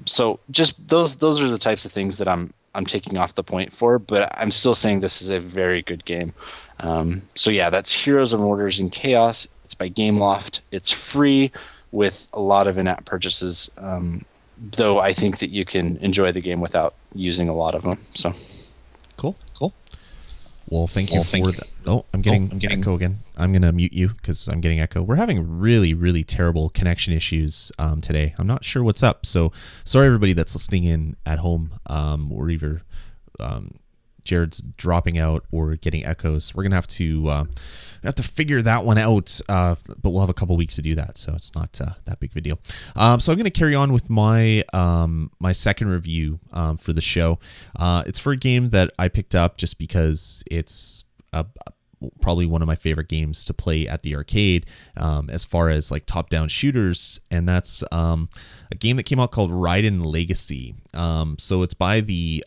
So just those are the types of things that I'm taking off the point for, but I'm still saying this is a very good game. So yeah, that's Heroes of Orders in Chaos. It's by Gameloft. It's free with a lot of in-app purchases, though I think that you can enjoy the game without using a lot of them. So cool. Well, thank you for that. Oh, I'm getting echo again. I'm going to mute you because I'm getting echo. We're having really, really terrible connection issues today. I'm not sure what's up. So sorry, everybody that's listening in at home or either Jared's dropping out or getting echoes. We're going to have to figure that one out, but we'll have a couple weeks to do that, so it's not that big of a deal. So I'm going to carry on with my my second review for the show. It's for a game that I picked up just because it's probably one of my favorite games to play at the arcade as far as like top-down shooters, and that's a game that came out called Raiden Legacy. So it's by the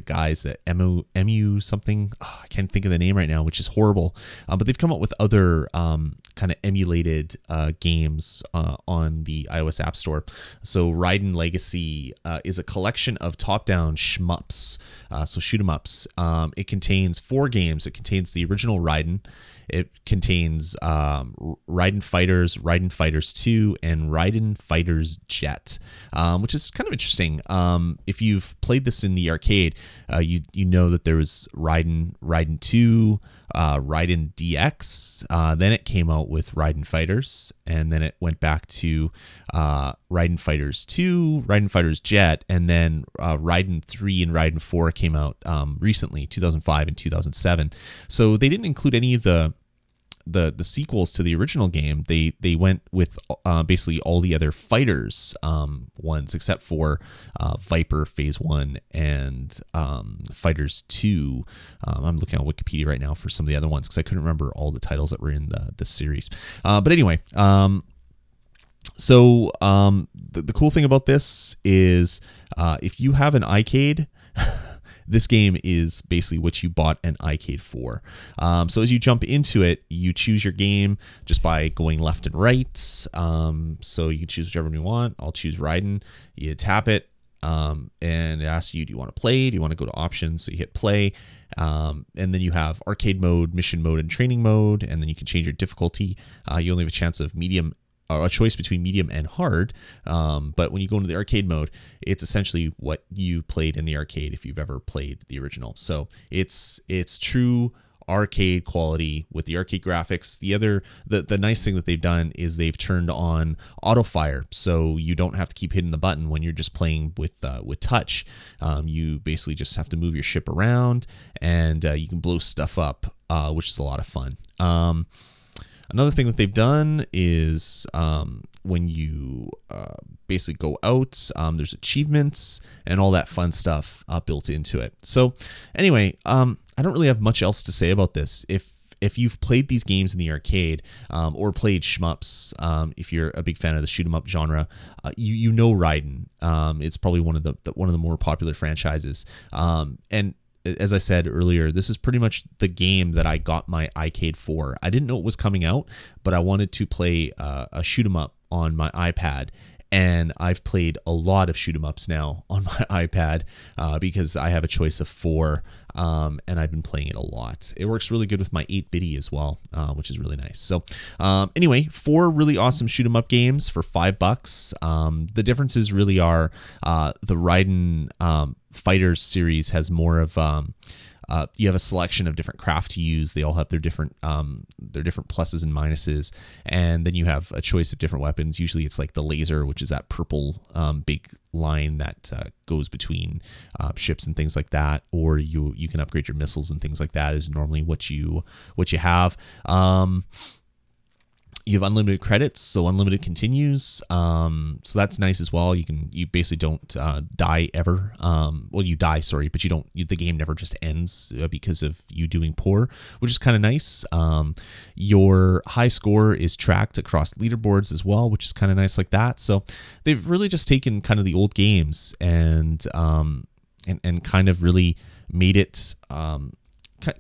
guys at MU something. Oh, I can't think of the name right now, which is horrible. But they've come up with other kind of emulated games on the iOS App Store. So Raiden Legacy is a collection of top-down shmups, so shoot 'em ups. It contains 4 games. It contains the original Raiden. It contains Raiden Fighters 2, and Raiden Fighters Jet, which is kind of interesting. If you've played this in the arcade, you know that there was Raiden 2, Raiden DX. Then it came out with Raiden Fighters, and then it went back to Raiden Fighters 2, Raiden Fighters Jet, and then Raiden 3 and Raiden 4 came out recently, 2005 and 2007. So they didn't include any of the sequels to the original game. They went with basically all the other Fighters ones except for Viper Phase 1 and Fighters 2. I'm looking on Wikipedia right now for some of the other ones because I couldn't remember all the titles that were in the series. But anyway, so the cool thing about this is if you have an iCade, this game is basically what you bought an iCade for. So as you jump into it, you choose your game just by going left and right. So you can choose whichever one you want. I'll choose Raiden. You tap it. And it asks you, do you want to play? Do you want to go to options? So you hit play. And then you have arcade mode, mission mode, and training mode. And then you can change your difficulty. You only have a chance of medium, or a choice between medium and hard. But when you go into the arcade mode, it's essentially what you played in the arcade if you've ever played the original. So it's true arcade quality with the arcade graphics. The nice thing that they've done is they've turned on auto fire, so you don't have to keep hitting the button when you're just playing with touch. You basically just have to move your ship around, and you can blow stuff up, which is a lot of fun. Another thing that they've done is when you basically go out, there's achievements and all that fun stuff built into it. So anyway, I don't really have much else to say about this. If you've played these games in the arcade or played shmups, if you're a big fan of the shoot 'em up genre, you know Raiden. It's probably one of the more popular franchises. And as I said earlier, this is pretty much the game that I got my iCade for. I didn't know it was coming out, but I wanted to play a shoot 'em up on my iPad. And I've played a lot of shoot 'em ups now on my iPad because I have a choice of 4, and I've been playing it a lot. It works really good with my 8-bitty as well, which is really nice. So anyway, 4 really awesome shoot 'em up games for $5. The differences really are the Raiden Fighters series has more of you have a selection of different craft to use. They all have their different pluses and minuses, and then you have a choice of different weapons. Usually, it's like the laser, which is that purple big line that goes between ships and things like that. Or you can upgrade your missiles and things like that. Is normally what you have. You have unlimited credits, so unlimited continues. So that's nice as well. You basically don't die ever. Well, you die, sorry, but the game never just ends because of you doing poor, which is kind of nice. Your high score is tracked across leaderboards as well, which is kind of nice like that. So they've really just taken kind of the old games and kind of really made it kind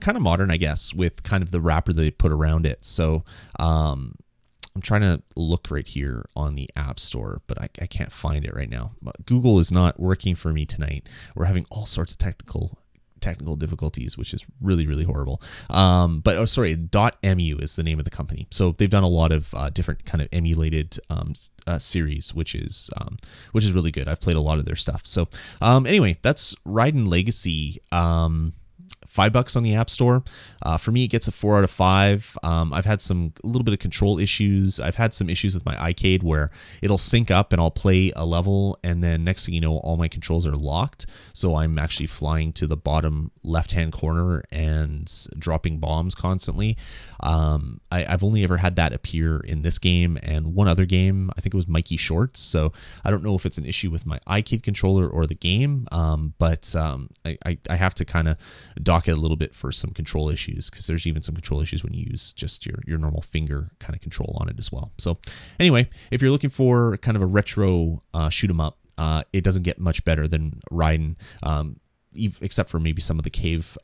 of modern, I guess, with kind of the wrapper they put around it. So I'm trying to look right here on the App Store, but I can't find it right now. Google is not working for me tonight. We're having all sorts of technical difficulties, which is really, really horrible. Sorry, .mu is the name of the company. So they've done a lot of different kind of emulated series, which is really good. I've played a lot of their stuff. So anyway, that's Raiden Legacy. $5 on the App Store. For me, it gets a 4 out of 5. I've had a little bit of control issues. I've had some issues with my iCade where it'll sync up and I'll play a level, and then next thing you know, all my controls are locked. So I'm actually flying to the bottom left-hand corner and dropping bombs constantly. I've only ever had that appear in this game and one other game. I think it was Mikey Shorts. So I don't know if it's an issue with my iCade controller or the game, but I have to kind of dock it a little bit for some control issues, because there's even some control issues when you use just your normal finger kind of control on it as well. So anyway, if you're looking for kind of a retro shoot 'em up, it doesn't get much better than Raiden, except for maybe some of the cave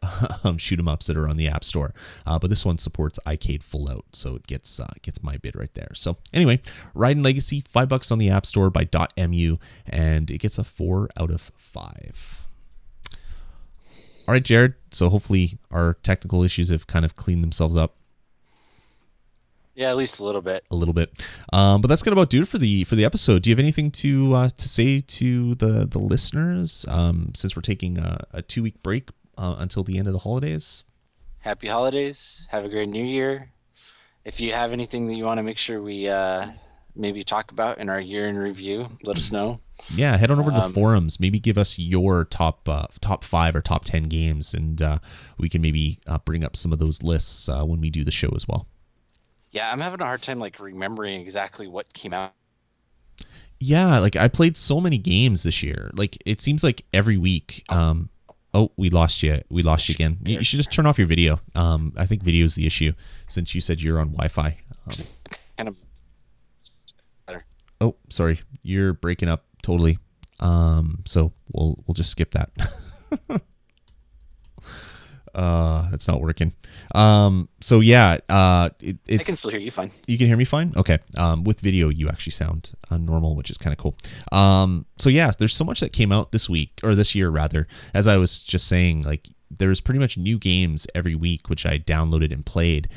shoot 'em ups that are on the App Store. But this one supports iCade full out, so it gets my bid right there. So anyway, Raiden Legacy, $5 on the App Store by .mu, and it gets a 4 out of 5. All right, Jared. So hopefully our technical issues have kind of cleaned themselves up. Yeah, at least a little bit. But that's gonna about do it for the episode. Do you have anything to say to the listeners since we're taking a 2-week break until the end of the holidays? Happy holidays. Have a great new year. If you have anything that you want to make sure we maybe talk about in our year in review, let us know. Yeah, head on over to the forums. Maybe give us your top 5 or top 10 games, and we can maybe bring up some of those lists when we do the show as well. Yeah, I'm having a hard time remembering exactly what came out. Yeah, I played so many games this year. It seems like every week. Oh, we lost you. We lost you again. You should just turn off your video. I think video is the issue, since you said you're on Wi-Fi. Kind of. Oh, sorry, you're breaking up totally. So we'll just skip that. That's not working. So yeah, it's. I can still hear you fine. You can hear me fine? Okay. With video, you actually sound normal, which is kind of cool. So yeah, there's so much that came out this week, or this year rather. As I was just saying, like there's pretty much new games every week, which I downloaded and played.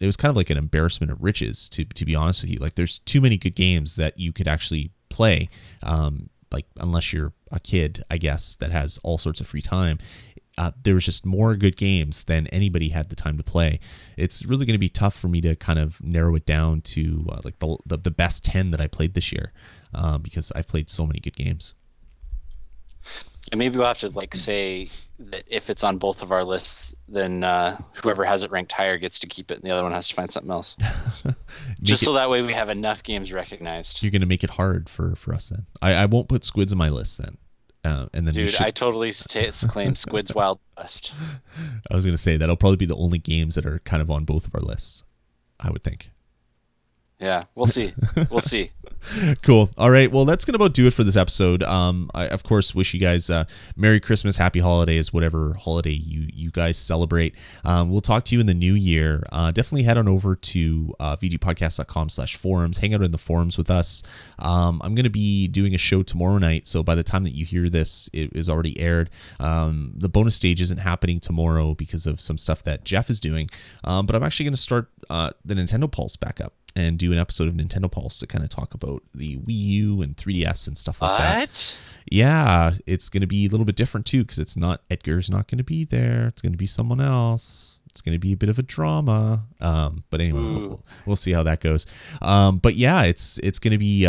It was kind of like an embarrassment of riches, to be honest with you. Like there's too many good games that you could actually play. Like unless you're a kid, I guess, that has all sorts of free time. There was just more good games than anybody had the time to play. It's really going to be tough for me to kind of narrow it down to like the best 10 that I played this year, because I've played so many good games. And maybe we'll have to like say that if it's on both of our lists, then whoever has it ranked higher gets to keep it, and the other one has to find something else. Just so that way we have enough games recognized. You're going to make it hard for us then. I won't put Squids on my list then. And then Dude, I totally claim Squid's Wild West. I was going to say that'll probably be the only games that are kind of on both of our lists, I would think. Yeah, we'll see. We'll see. Cool. All right. Well, that's going to about do it for this episode. I, of course, wish you guys Merry Christmas, Happy Holidays, whatever holiday you guys celebrate. We'll talk to you in the new year. Definitely head on over to vgpodcast.com/forums. Hang out in the forums with us. I'm going to be doing a show tomorrow night, so by the time that you hear this, it is already aired. The bonus stage isn't happening tomorrow because of some stuff that Jeff is doing, but I'm actually going to start the Nintendo Pulse back up and do an episode of Nintendo Pulse to kind of talk about the Wii U and 3DS and stuff like that. Yeah, it's going to be a little bit different too, because Edgar's not going to be there. It's going to be someone else. It's going to be a bit of a drama. But anyway, we'll see how that goes. But yeah, it's going to be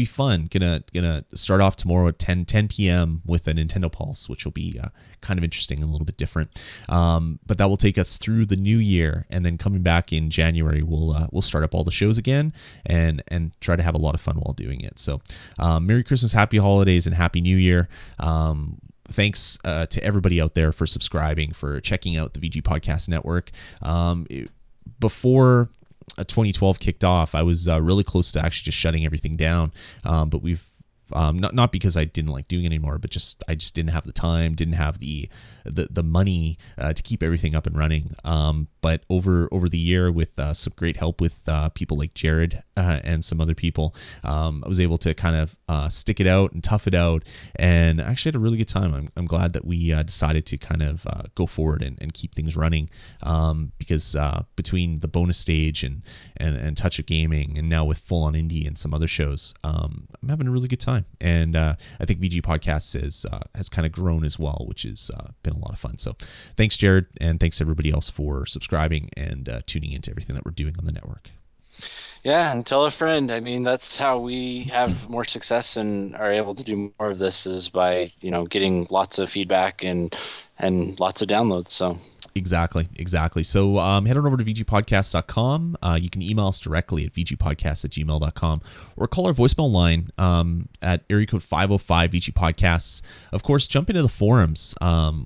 fun. Gonna start off tomorrow at 10 p.m. with a Nintendo Pulse, which will be kind of interesting and a little bit different. But that will take us through the new year, and then coming back in January, we'll start up all the shows again and try to have a lot of fun while doing it. So, Merry Christmas, Happy Holidays, and Happy New Year. Thanks to everybody out there for subscribing, for checking out the VG Podcast Network. Before 2012 kicked off, I was really close to actually just shutting everything down. But we've not because I didn't like doing it anymore, but I just didn't have the time, didn't have the money to keep everything up and running. But over the year, with some great help with people like Jared and some other people, I was able to kind of stick it out and tough it out, and actually had a really good time. I'm glad that we decided to kind of go forward and keep things running, because between the bonus stage and Touch of Gaming, and now with Full on Indie and some other shows, I'm having a really good time. And I think VG Podcasts has kind of grown as well, which has been a lot of fun. So thanks, Jared, and thanks everybody else for subscribing and tuning into everything that we're doing on the network. Yeah, and tell a friend. I mean, that's how we have more success and are able to do more of this, is by getting lots of feedback and lots of downloads. So Exactly. So head on over to vgpodcast.com. You can email us directly at vgpodcast@gmail.com, or call our voicemail line at area code 505 VGPodcasts. Of course, jump into the forums.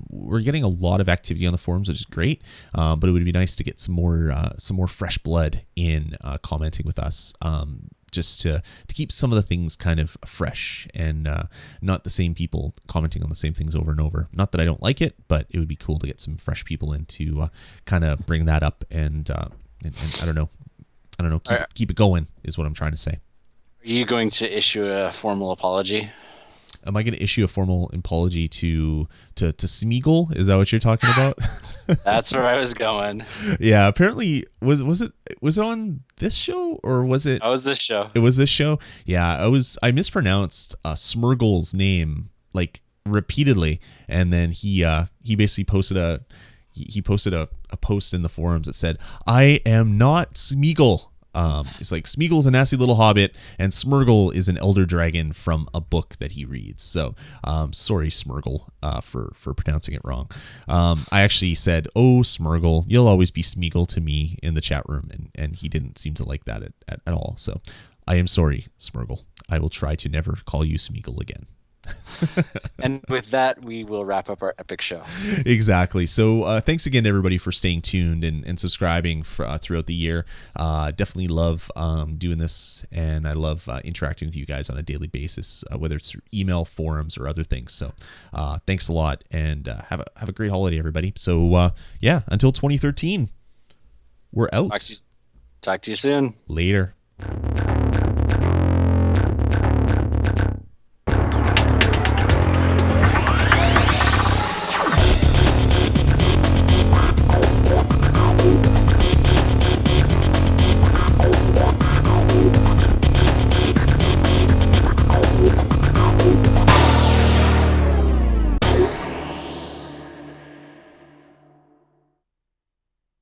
We're getting a lot of activity on the forums, which is great, but it would be nice to get some more fresh blood in commenting with us. Just to keep some of the things kind of fresh, and not the same people commenting on the same things over and over. Not that I don't like it, but it would be cool to get some fresh people in to kind of bring that up and I don't know, keep it going is what I'm trying to say. Are you going to issue a formal apology? Am I going to issue a formal apology to Smeagol? Is that what you're talking about? That's where I was going. Yeah, apparently was it on this show, or was it? It was this show. It was this show. Yeah, I mispronounced Smurgle's name like repeatedly, and then he basically posted a post in the forums that said, "I am not Smeagol." It's like Smeagol's a nasty little hobbit, and Smurgle is an elder dragon from a book that he reads. So, sorry, Smurgle, for pronouncing it wrong. I actually said, "Oh, Smurgle, you'll always be Smeagol to me" in the chat room, and he didn't seem to like that at all. So, I am sorry, Smurgle. I will try to never call you Smeagol again. And with that, we will wrap up our epic show. Exactly. So thanks again to everybody for staying tuned and subscribing throughout the year. Definitely love doing this, and I love interacting with you guys on a daily basis, whether it's through email, forums, or other things. So thanks a lot, and have a great holiday, everybody. So yeah, until 2013, we're out. Talk to you soon. Later.